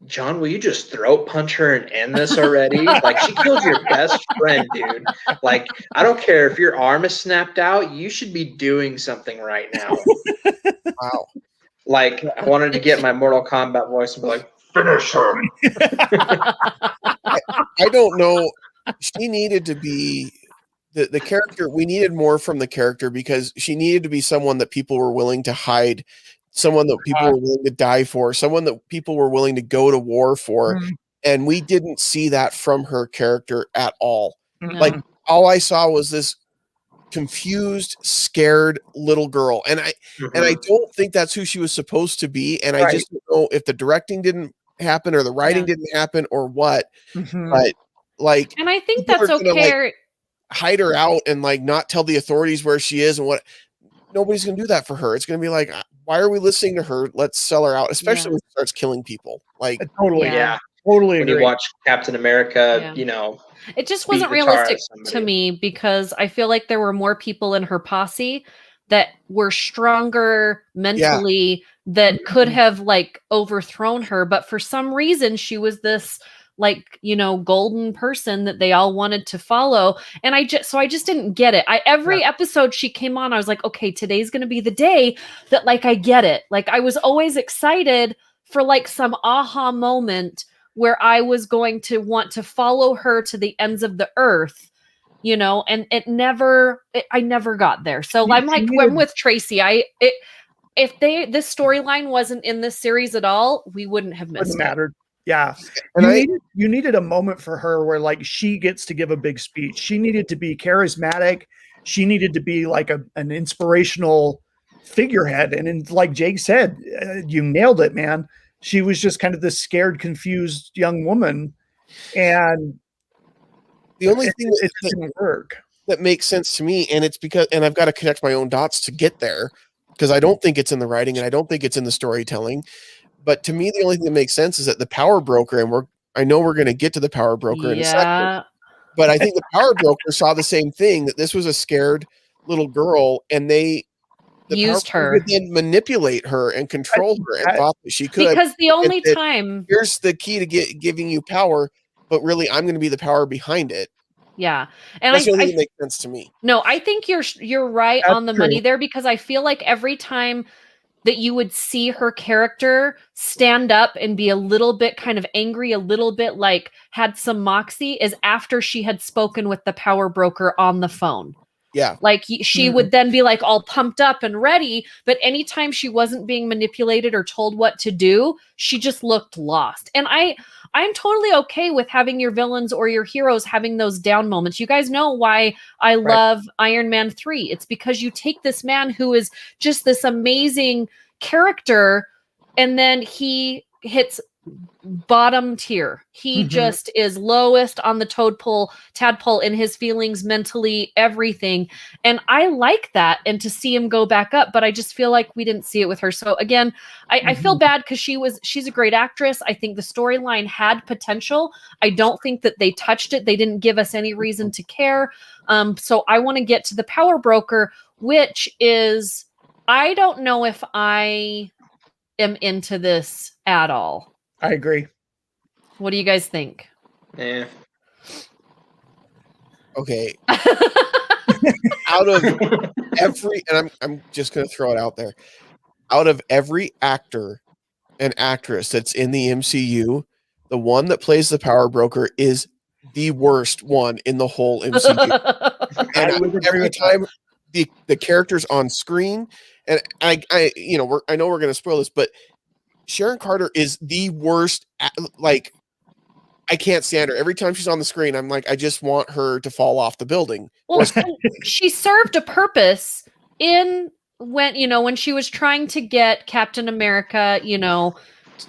John, will you just throat punch her and end this already? Like, she killed your best friend, dude. Like, I don't care if your arm is snapped out. You should be doing something right now. Wow. Like, I wanted to get my Mortal Kombat voice and be like, finish her. I don't know. She needed to be the character. We needed more from the character because she needed to be someone that people were willing to hide, someone that people were willing to die for, someone that people were willing to go to war for. Mm-hmm. And we didn't see that from her character at all. Mm-hmm. Like all I saw was this confused, scared little girl. And I don't think that's who she was supposed to be. And I just don't know if the directing didn't happen or the writing didn't happen or what. Mm-hmm. But like, and I think that's okay. Hide her out and like not tell the authorities where she is and what. Nobody's gonna do that for her. It's gonna be like, why are we listening to her? Let's sell her out, especially when she starts killing people. Like totally when you watch Captain America, it just wasn't realistic to me because I feel like there were more people in her posse that were stronger mentally that could have like overthrown her, but for some reason she was this like, golden person that they all wanted to follow. And I just didn't get it. Every episode she came on, I was like, okay, today's going to be the day that like, I get it. Like I was always excited for like some aha moment where I was going to want to follow her to the ends of the earth, and I never got there. So I'm with Tracy. If this storyline wasn't in this series at all, we wouldn't have missed it. Mattered. Yeah. And you needed a moment for her where like she gets to give a big speech. She needed to be charismatic. She needed to be like an inspirational figurehead. And like Jake said, you nailed it, man. She was just kind of this scared, confused young woman. And the only thing it didn't work. That makes sense to me. And it's because, and I've got to connect my own dots to get there because I don't think it's in the writing and I don't think it's in the storytelling. But to me, the only thing that makes sense is that the power broker, and I know we're going to get to the power broker in a second, but I think the power broker saw the same thing, that this was a scared little girl, and the used her, could then manipulate her and control her, and thought that she could. Because the only time here's the key to giving you power, but really, I'm going to be the power behind it. Yeah, and that's the only thing that makes sense to me. No, I think you're right on the money there, because I feel like every time that you would see her character stand up and be a little bit kind of angry, a little bit like had some moxie, is after she had spoken with the power broker on the phone. Yeah. Like she would then be like all pumped up and ready. But anytime she wasn't being manipulated or told what to do, she just looked lost. And I'm totally okay with having your villains or your heroes having those down moments. You guys know why I love Iron Man 3. It's because you take this man who is just this amazing character, and then he hits bottom tier. He just is lowest on the tadpole in his feelings, mentally, everything. And I like that. And to see him go back up, but I just feel like we didn't see it with her. So again, I feel bad because she's a great actress. I think the storyline had potential. I don't think that they touched it. They didn't give us any reason to care. So I want to get to the power broker, which is, I don't know if I am into this at all. I agree. What do you guys think? Yeah. Okay. Out of every, and I'm just going to throw it out there. Out of every actor and actress that's in the MCU, the one that plays the power broker is the worst one in the whole MCU. And every time the character's on screen, and I know we're going to spoil this, but Sharon Carter is the worst. Like, I can't stand her. Every time she's on the screen, I'm like, I just want her to fall off the building. Well, she served a purpose when she was trying to get Captain America,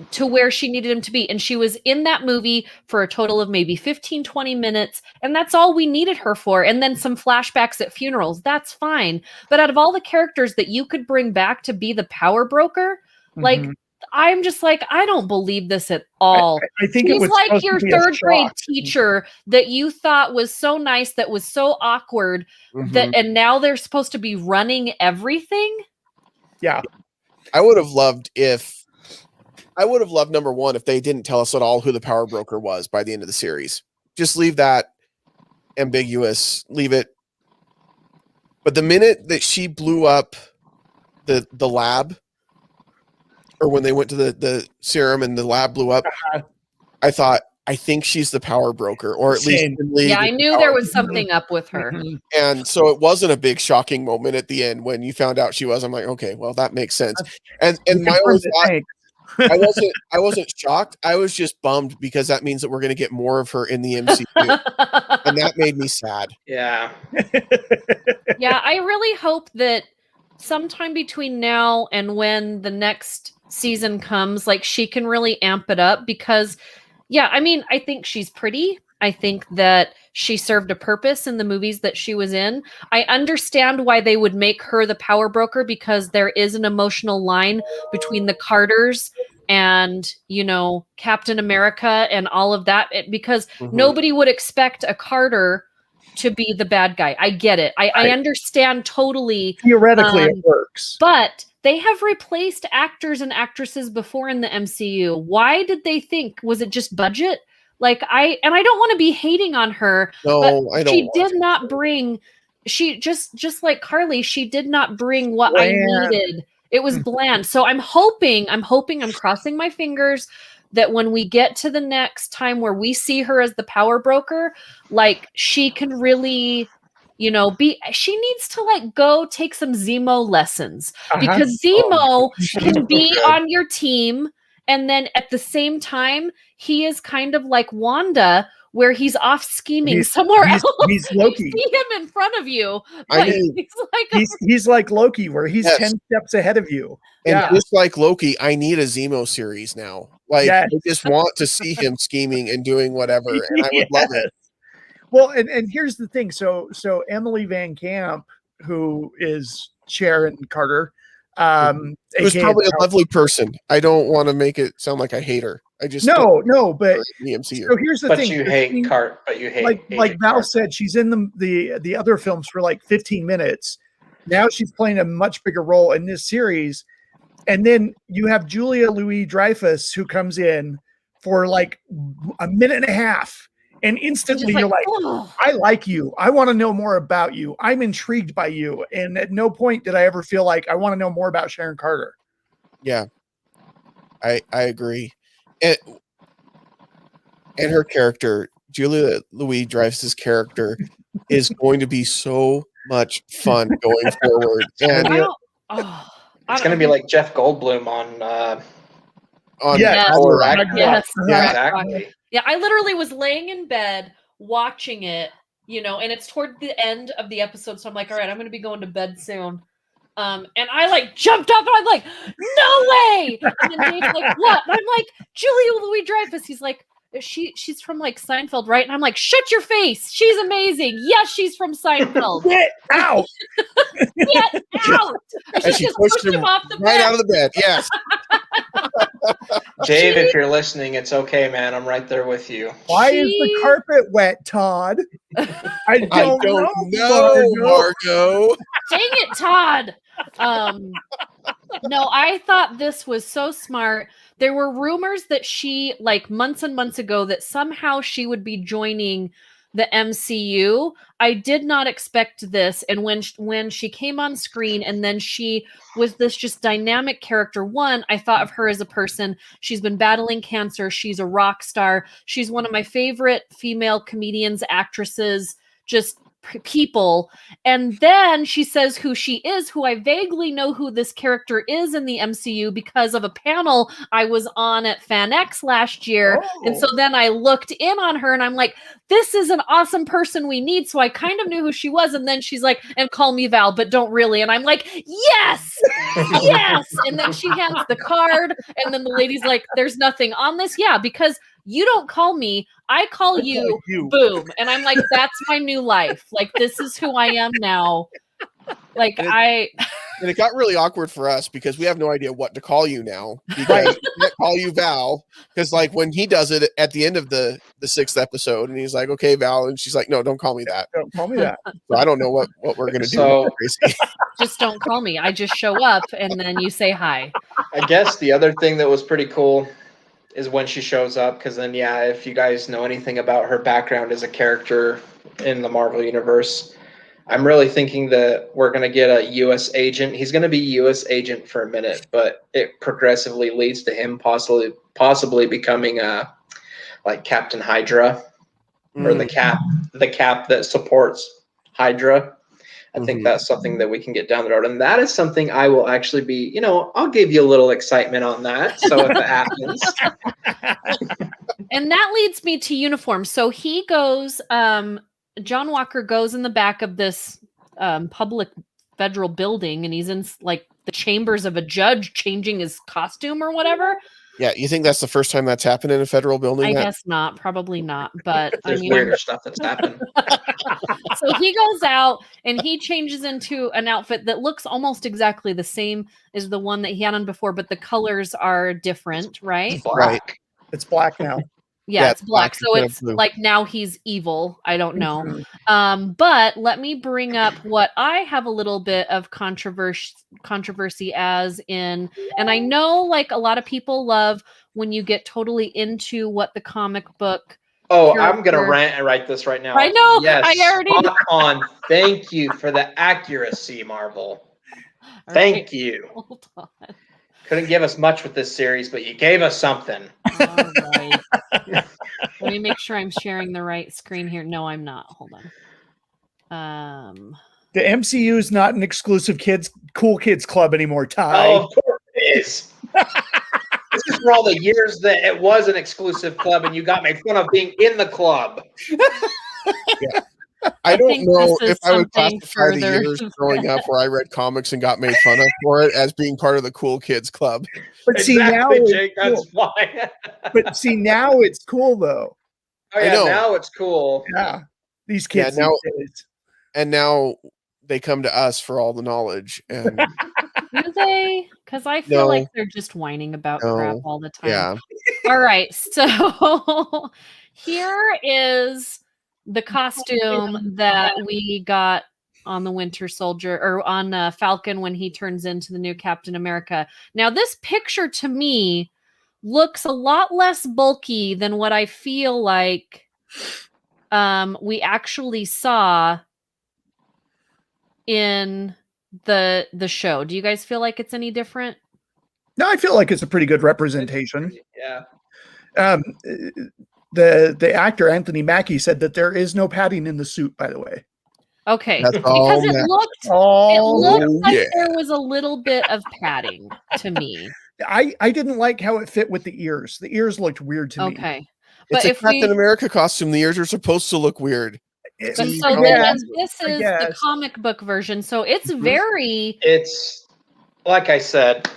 to where she needed him to be. And she was in that movie for a total of maybe 15, 20 minutes. And that's all we needed her for. And then some flashbacks at funerals. That's fine. But out of all the characters that you could bring back to be the power broker, like, I'm just like, I don't believe this at all. I think she's it was like your third grade teacher that you thought was so nice, that was so awkward, and now they're supposed to be running everything. Yeah. I would have loved number one, if they didn't tell us at all who the power broker was by the end of the series. Just leave that ambiguous, leave it. But the minute that she blew up the lab, or when they went to the serum and the lab blew up, I thought, I think she's the power broker, or at least I knew there was something up with her. And so it wasn't a big shocking moment at the end when you found out she was. I'm like, okay, well, that makes sense. And my only thought, I wasn't shocked. I was just bummed because that means that we're going to get more of her in the MCU, and that made me sad. Yeah. Yeah, I really hope that sometime between now and when the next season comes, like, she can really amp it up, because I think she's pretty. I think that she served a purpose in the movies that she was in. I understand why they would make her the power broker, because there is an emotional line between the Carters and, Captain America and all of that, because nobody would expect a Carter to be the bad guy. I get it. I understand totally. Theoretically, it works. But they have replaced actors and actresses before in the MCU. Why did they think? Was it just budget? Like, I don't want to be hating on her. No, I don't. She did not bring. She just like Carly. She did not bring what I needed. It was bland. So I'm hoping. I'm crossing my fingers that when we get to the next time where we see her as the power broker, like, she can really, she needs to, like, go take some Zemo lessons, because Zemo can be on your team. And then at the same time, he is kind of like Wanda, where he's off scheming somewhere else. He's Loki. You see him in front of you. He's like Loki, where he's 10 steps ahead of you. And just like Loki, I need a Zemo series now. Like, I just want to see him scheming and doing whatever, and I would love it. Well, and here's the thing. So Emily Van Camp, who is Sharon Carter, who's probably a lovely person. I don't want to make it sound like I hate her. I just but the MCU. So here's the thing. You hate Cart, but you hate like Val said, she's in the other films for like 15 minutes. Now she's playing a much bigger role in this series. And then you have Julia Louis-Dreyfus, who comes in for like a minute and a half, and instantly you're like, I like you. I want to know more about you. I'm intrigued by you. And at no point did I ever feel like I want to know more about Sharon Carter. Yeah, I agree. And her character, Julia Louis-Dreyfus's character, is going to be so much fun going forward. And it's going to be like Jeff Goldblum on exactly. Yeah, I literally was laying in bed watching it, and it's toward the end of the episode, so I'm like, all right, I'm going to be going to bed soon. And I like jumped up and I'm like, no way. And then Dave's like, what? And I'm like, Julia Louis-Dreyfus. He's like, she's from like Seinfeld, right? And I'm like, shut your face. She's amazing. Yes, she's from Seinfeld. Get out! Get out! And she just pushed him off the right bed. out of the bed. Yes. Dave, if you're listening, it's okay, man. I'm right there with you. Why is the carpet wet, Todd? I don't know, Margot. Dang it, Todd. No, I thought this was so smart. There were rumors that she, like months and months ago, that somehow she would be joining the MCU. I did not expect this. And when she came on screen and then she was this just dynamic character, one, I thought of her as a person. She's been battling cancer. She's a rock star. She's one of my favorite female comedians, actresses, just people. And then she says who she is, who I vaguely know who this character is in the MCU because of a panel I was on at FanX last year. And so then I looked in on her and I'm like, this is an awesome person we need. So I kind of knew who she was. And then she's like, and call me Val, but don't really. And I'm like, yes, yes. And then she hands the card. And then the lady's like, there's nothing on this. Yeah, because you don't call me, I call you, boom. And I'm like, that's my new life. Like, this is who I am now. Like, and it got really awkward for us because we have no idea what to call you now. Because we can't call you Val. Because, like, when he does it at the end of the 6th episode, and he's like, okay, Val. And she's like, no, don't call me that. Don't call me that. So I don't know what we're going to do. Just don't call me. I just show up, and then you say hi. I guess the other thing that was pretty cool is when she shows up, because then, yeah, if you guys know anything about her background as a character in the Marvel Universe, I'm really thinking that we're going to get a U.S. agent. He's going to be U.S. agent for a minute, but it progressively leads to him possibly becoming like Captain Hydra, or the cap that supports Hydra. I think that's something that we can get down the road. And that is something I will actually be, I'll give you a little excitement on that. So if it happens. And that leads me to uniform. So he goes, John Walker goes in the back of this public federal building, and he's in like the chambers of a judge changing his costume or whatever. Yeah, you think that's the first time that's happened in a federal building? I guess not. Probably not. But there's weirder stuff that's happened. So he goes out and he changes into an outfit that looks almost exactly the same as the one that he had on before, but the colors are different, right? Right. It's black now. Yeah, it's black. So it's like now he's evil. I don't know. But let me bring up what I have a little bit of controversy as in, and I know like a lot of people love when you get totally into what the comic book. Oh, I'm going to rant and write this right now. I know. Yes, I already know. On. Thank you for the accuracy, Marvel. Thank you. Hold on. Couldn't give us much with this series, but you gave us something. All right. Let me make sure I'm sharing the right screen here. No, I'm not. Hold on. The MCU is not an exclusive cool kids club anymore, Ty. Oh, of course it is. This is for all the years that it was an exclusive club and you got made fun of being in the club. Yeah. I don't know if I would classify the years growing up where I read comics and got made fun of for it as being part of the cool kids club. But exactly, see now, Jake, that's why. But see now it's cool though. Oh yeah, now it's cool. Yeah, these kids. Yeah, now, these days. And now they come to us for all the knowledge. And do they? Because I feel like they're just whining about crap all the time. Yeah. All right, so here is the costume that we got on the Winter Soldier or on Falcon when he turns into the new Captain America. Now, this picture to me looks a lot less bulky than what I feel like we actually saw in the show. Do you guys feel like it's any different? No, I feel like it's a pretty good representation. Yeah. The actor Anthony Mackie said that there is no padding in the suit, by the way. Okay, That's because it looked like there was a little bit of padding to me. I didn't like how it fit with the ears. The ears looked weird to me. Okay, it's a Captain America costume. The ears are supposed to look weird. But See, so oh, then yes, this I is the guess. comic book version. So it's Mhm. very It's like I said,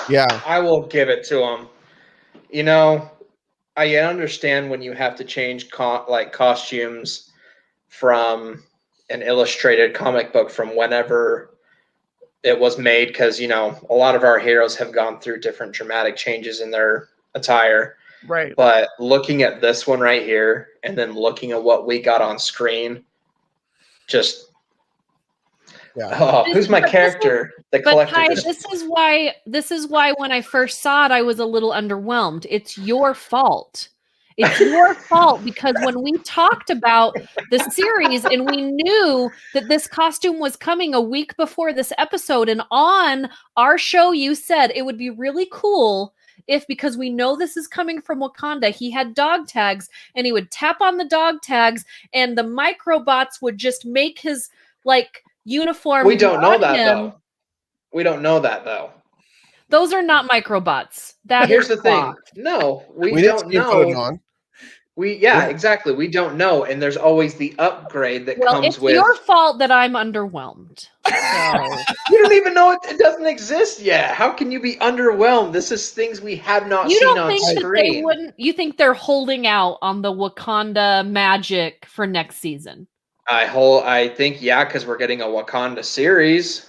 yeah, I will give it to him. You know, I understand when you have to change costumes from an illustrated comic book from whenever it was made, because you know a lot of our heroes have gone through different dramatic changes in their attire. Right. But looking at this one right here, and then looking at what we got on screen, just yeah. who's my character? The But collector. Ty, Just this is why when I first saw it, I was a little underwhelmed. It's your fault. It's your fault because when we talked about the series and we knew that this costume was coming a week before this episode, and on our show, you said it would be really cool if, because we know this is coming from Wakanda, he had dog tags and he would tap on the dog tags and the microbots would just make his like uniform. we don't know that him. though. We don't know that though. Those are not microbots. That Here's is the thing. cloth. No, we We don't didn't see him put it know. on. Yeah, exactly. We don't know, and there's always the upgrade that Well, comes it's with. your fault that I'm underwhelmed. So You don't even know it doesn't exist yet. How can you be underwhelmed? This is things we have not you seen don't on think that they screen. wouldn't? You think they're holding out on the Wakanda magic for next season? I think because we're getting a Wakanda series.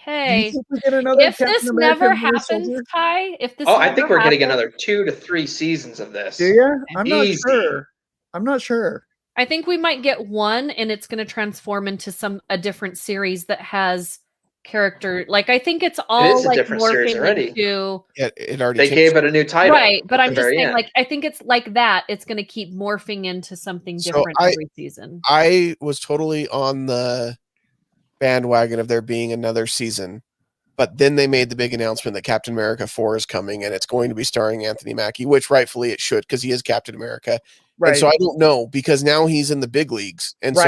Do you Okay. think we get another If Captain this America never and Winter happens, Soldier? Ty, if this I never think we're getting happens, another 2 to 3 seasons of this. Do you? I'm not Easy. sure. I'm not sure. I think we might get one, and it's going to transform into a different series that has character. Like I think it's all is a like different series morphing already. into. Yeah, it already They changed. gave it a new title. Right, but at I'm the just very saying, end. like, I think it's like that. It's going to keep morphing into something So different every season. I was totally on the bandwagon of there being another season, but then they made the big announcement that Captain America 4 is coming, and it's going to be starring Anthony Mackie, which rightfully it should, because he is Captain America. Right. And so I don't know, because now he's in the big leagues, and so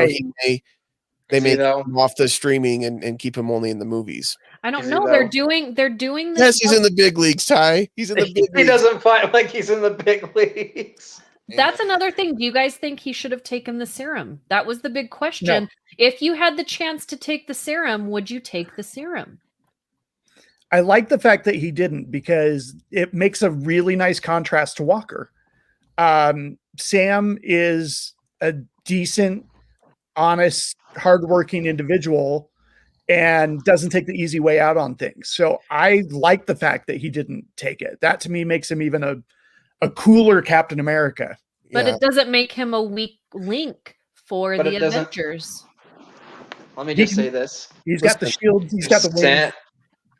they may though? keep him off the streaming and keep him only in the movies. I don't Is he, know. though? They're doing this. Yes, he's in the big leagues, Ty. He's in the big He leagues. doesn't fight like he's in the big leagues. That's another thing. Do you guys think he should have taken the serum? That was the big question. No. If you had the chance to take the serum, would you take the serum? I like the fact that he didn't, because it makes a really nice contrast to Walker. Sam is a decent, honest, hardworking individual and doesn't take the easy way out on things. So I like the fact that he didn't take it. That to me makes him even a cooler Captain America. But Yeah. it doesn't make him a weak link for But the it doesn't- Avengers. Let me just say this. He's got the shield. He's got the wings.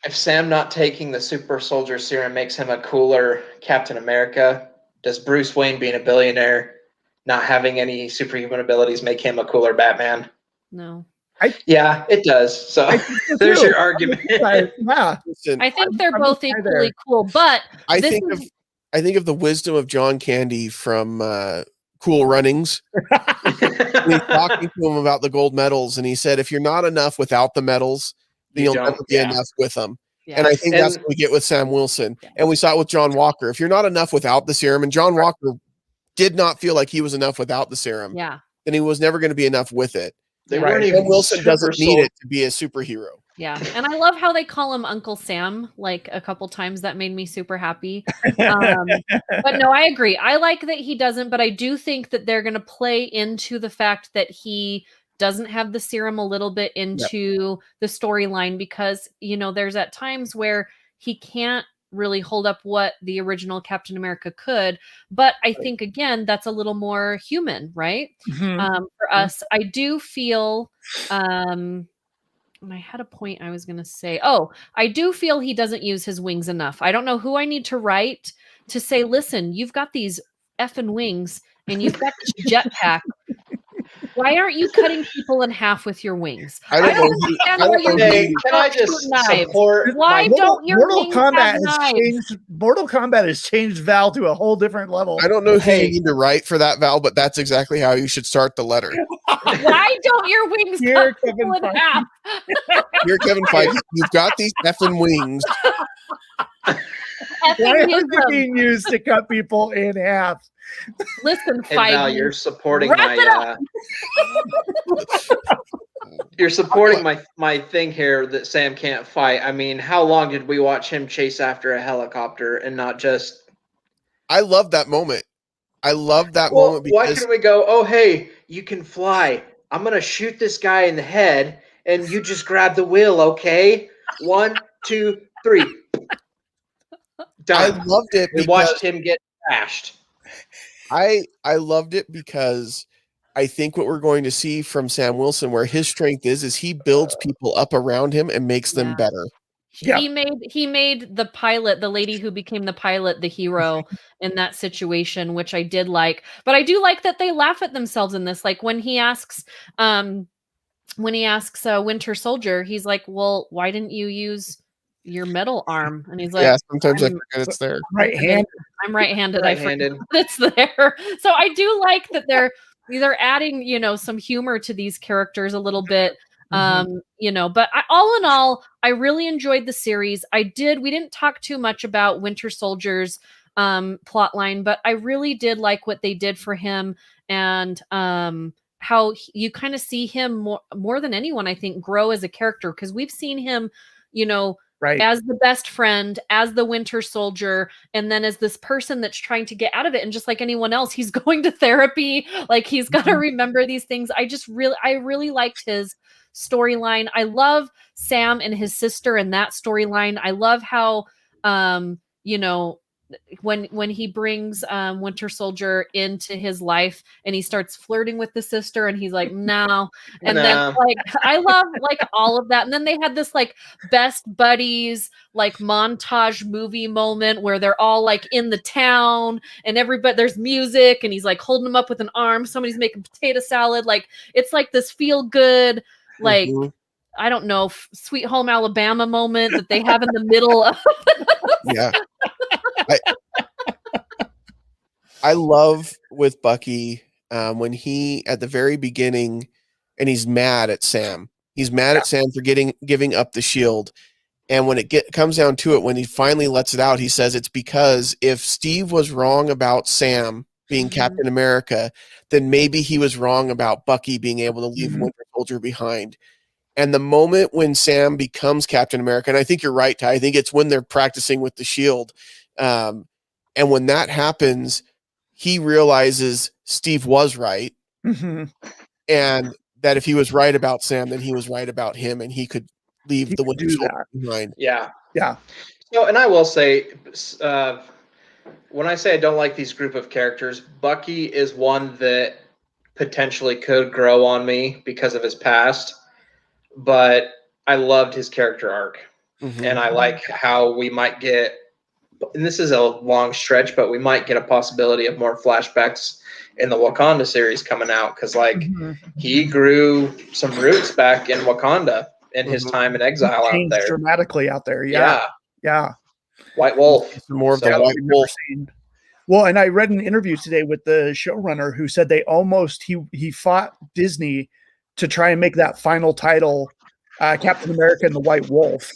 If Sam not taking the super soldier serum makes him a cooler Captain America, does Bruce Wayne being a billionaire, not having any superhuman abilities, make him a cooler Batman? No. Yeah, it does. So I think so, there's too. your argument. Yeah. Listen, I think they're I'm both with you equally there. cool, but I this think is- I think of the wisdom of John Candy from Cool Runnings. And he's talking to him about the gold medals, and he said, if you're not enough without the medals, then You you'll never don't- be yeah. enough with them. yeah. And I think that's And- what we get with Sam Wilson. Yeah. And we saw it with John Walker. If you're not enough without the serum, and John Walker did not feel like he was enough without the serum, yeah. then he was never going to be enough with it. They Right. weren't Sam even Wilson doesn't super need sol- it to be a superhero. Yeah. And I love how they call him Uncle Sam like a couple times. That made me super happy. But no, I agree. I like that he doesn't, but I do think that they're going to play into the fact that he doesn't have the serum a little bit into the storyline, because, you know, there's at times where he can't really hold up what the original Captain America could. But I think, again, that's a little more human, right? For us, I do feel, and I had a point I was going to say. Oh, I do feel he doesn't use his wings enough. I don't know who I need to write to say, listen, you've got these effing wings and you've got this jetpack. Why aren't you cutting people in half with your wings? I don't know who- understand I why don't know your who- Hey, wings can don't I just shoot knives. support Why my- don't your Mortal wings Kombat have has knives? changed. Mortal Kombat has changed Val to a whole different level. I don't know who Hey. you need to write for that, Val, but that's exactly how you should start the letter. Why don't your wings Here, cut people in Kevin half? Here, Kevin Feige, you've got these effing wings. Why use are they them. being used to cut people in half? Listen, And Val, Feige. you're supporting Wrap it my you're supporting my thing here that Sam can't fight. I mean, how long did we watch him chase after a helicopter and not just I love that moment. I love that Well, moment why because couldn't we go, oh hey, you can fly. I'm gonna shoot this guy in the head and you just grab the wheel, okay? 1, 2, 3. I Done. loved it We because watched him get trashed. I loved it because I think what we're going to see from Sam Wilson, where his strength is he builds people up around him and makes them better. Yeah. He made the pilot, the lady who became the pilot, the hero in that situation, which I did like. But I do like that they laugh at themselves in this. Like when he asks Winter Soldier, he's like, "Well, why didn't you use your metal arm?" And he's like, Yeah, sometimes I I'm- forget it's there. Right-handed. I'm right-handed. Right-handed. I forget it's there. So I do like that they're adding, some humor to these characters a little bit. But all in all, I really enjoyed the series. We didn't talk too much about Winter Soldier's plot line, but I really did like what they did for him and how you kind of see him more than anyone, I think, grow as a character, because we've seen him, Right. as the best friend, as the Winter Soldier, and then as this person that's trying to get out of it. And just like anyone else, he's going to therapy. Like he's got to remember these things. I really liked his storyline. I love Sam and his sister and that storyline. I love how, when he brings Winter Soldier into his life and he starts flirting with the sister and he's like, no. And then like, I love like all of that. And then they had this like best buddies, like montage movie moment where they're all like in the town and there's music and he's like holding them up with an arm. Somebody's making potato salad. Like it's like this feel good, like, I don't know, Sweet Home Alabama moment that they have in the middle of. Yeah. I love with Bucky when he at the very beginning and he's mad at Sam. He's mad at Sam for giving up the shield. And when it comes down to it, when he finally lets it out, he says it's because if Steve was wrong about Sam being Captain America, then maybe he was wrong about Bucky being able to leave Winter Soldier behind. And the moment when Sam becomes Captain America, and I think you're right, Ty, I think it's when they're practicing with the shield. And when that happens, he realizes Steve was right. And that if he was right about Sam, then he was right about him and he could leave the Winter Soldier behind. Yeah. Yeah. So, and I will say, when I say I don't like these group of characters, Bucky is one that potentially could grow on me because of his past, but I loved his character arc. And I like how we might get, and this is a long stretch, but we might get a possibility of more flashbacks in the Wakanda series coming out, because like he grew some roots back in Wakanda in his time in exile out there. Dramatically out there. Yeah. White Wolf. More of the White Wolf. Well, and I read an interview today with the showrunner who said they almost he fought Disney to try and make that final title Captain America and the White Wolf.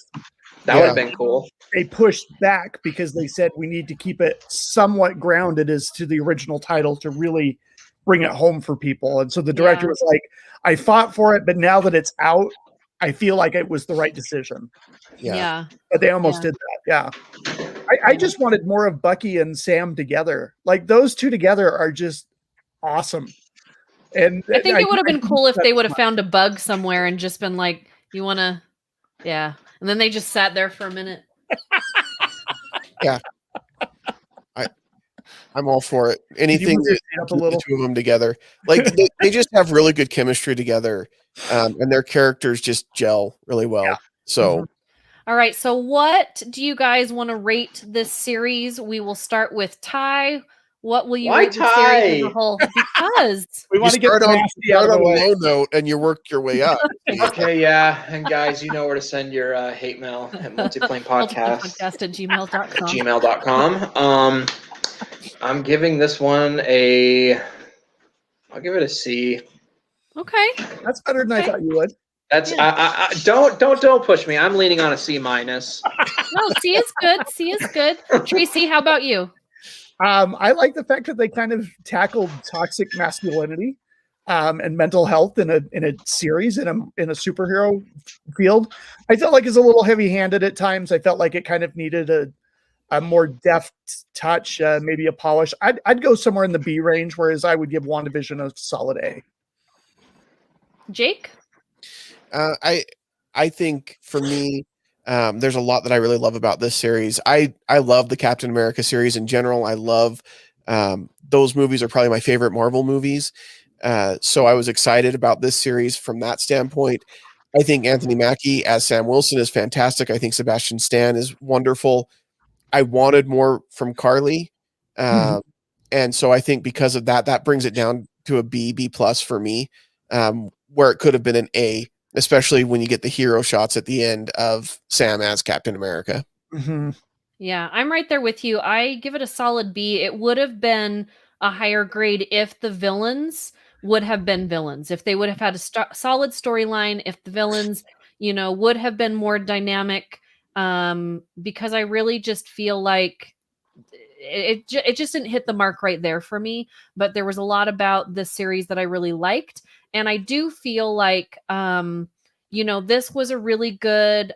That would have been cool. They pushed back because they said we need to keep it somewhat grounded as to the original title to really bring it home for people. And so the director was like, I fought for it, but now that it's out, I feel like it was the right decision. Yeah. But they almost did that. Yeah. I just wanted more of Bucky and Sam together. Like those two together are just awesome. And I think it would have been cool if they would have found a bug somewhere and just been like, you want to, and then they just sat there for a minute. Yeah. I'm all for it. Anything that the two of them together. Like they just have really good chemistry together. And their characters just gel really well. Yeah. So all right. So what do you guys want to rate this series? We will start with Ty. What will you rate the series as a whole? Because we want to get nasty out of the way. Low note and you work your way up. Okay, and guys, you know where to send your hate mail at multiplanepodcast@gmail.com. gmail.com. I'm giving this one I'll give it a C. Okay. That's better than I thought you would. That's don't push me. I'm leaning on a C-. No, C is good. C is good. Tracy, how about you? I like the fact that they kind of tackled toxic masculinity and mental health in a series in a superhero field. I felt like it's a little heavy-handed at times. I felt like it kind of needed a more deft touch, maybe a polish. I'd go somewhere in the B range, whereas I would give WandaVision a solid A. Jake? I think for me, there's a lot that I really love about this series. I love the Captain America series in general. I love those movies are probably my favorite Marvel movies. So I was excited about this series from that standpoint. I think Anthony Mackie as Sam Wilson is fantastic. I think Sebastian Stan is wonderful. I wanted more from Carly. And so I think because of that, that brings it down to a B plus for me, where it could have been an A, especially when you get the hero shots at the end of Sam as Captain America. Yeah, I'm right there with you. I give it a solid B. It would have been a higher grade if the villains would have been villains, if they would have had a solid storyline, if the villains, would have been more dynamic, because I really just feel like it just didn't hit the mark right there for me. But there was a lot about this series that I really liked. And I do feel like, this was a really good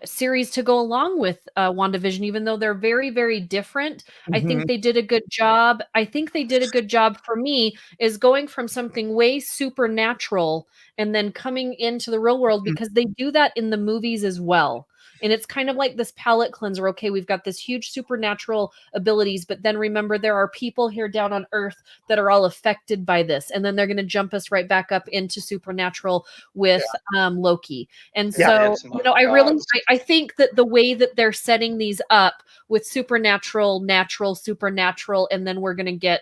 series to go along with WandaVision, even though they're very, very different. I think they did a good job. I think they did a good job for me is going from something way supernatural and then coming into the real world, because they do that in the movies as well. And it's kind of like this palate cleanser. Okay, we've got this huge supernatural abilities, but then remember there are people here down on Earth that are all affected by this. And then they're going to jump us right back up into supernatural with Loki. And so, I think that the way that they're setting these up with supernatural, natural, supernatural, and then we're going to get,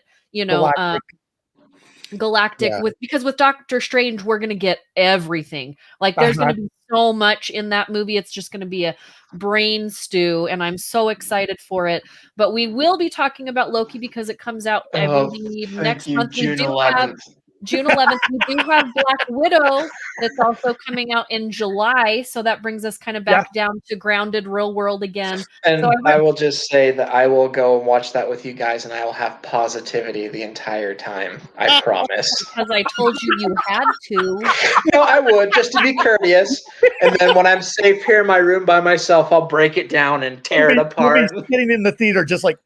galactic because with Doctor Strange, we're going to get everything. Like there's going to be so much in that movie. It's just going to be a brain stew, and I'm so excited for it. But we will be talking about Loki because it comes out, I believe, next month. June 11th. June 11th. We do have Black Widow that's also coming out in July. So that brings us kind of back down to grounded real world again. And so I will just say that I will go and watch that with you guys, and I will have positivity the entire time. I promise. Because I told you had to. No, I would, just to be courteous. And then when I'm safe here in my room by myself, I'll break it down and tear it apart. Getting in the theater just like.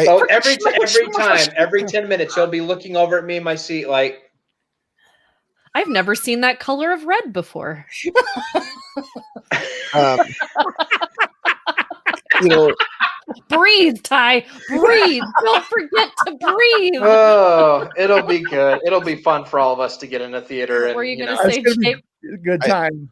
So every time, every 10 minutes, you'll be looking over at me in my seat like, I've never seen that color of red before. Breathe, Ty. Breathe. Don't forget to breathe. Oh, it'll be good. It'll be fun for all of us to get in a theater. And, were you going to say, Jake? Good time.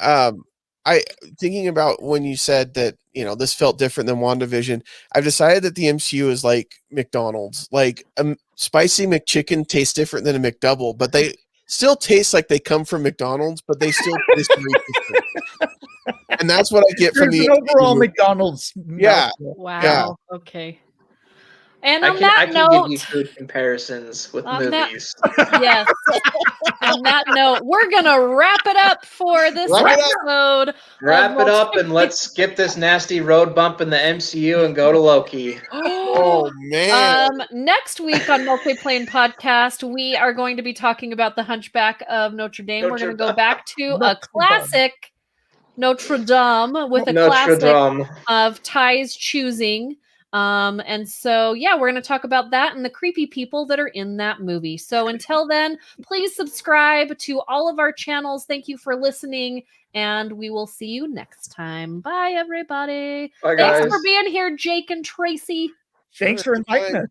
I thinking about when you said that, this felt different than WandaVision, I've decided that the MCU is like McDonald's. Like a spicy McChicken tastes different than a McDouble, but they still taste like they come from McDonald's, but they still taste very different. And that's what I get from the overall McDonald's. Yeah. Wow. Yeah. Okay. And I on that note, give you food comparisons with movies. Yes. On that note, we're gonna wrap it up for this episode. Wrap it up and let's skip this nasty road bump in the MCU and go to Loki. Oh man! Next week on Multiplane Podcast, we are going to be talking about the Hunchback of Notre Dame. We're going to go back to a classic Notre Dame with a classic of Ty's choosing. And so, we're going to talk about that and the creepy people that are in that movie. So until then, please subscribe to all of our channels. Thank you for listening, and we will see you next time. Bye, everybody. Bye, guys. Thanks for being here, Jake and Tracy. Thanks for inviting us.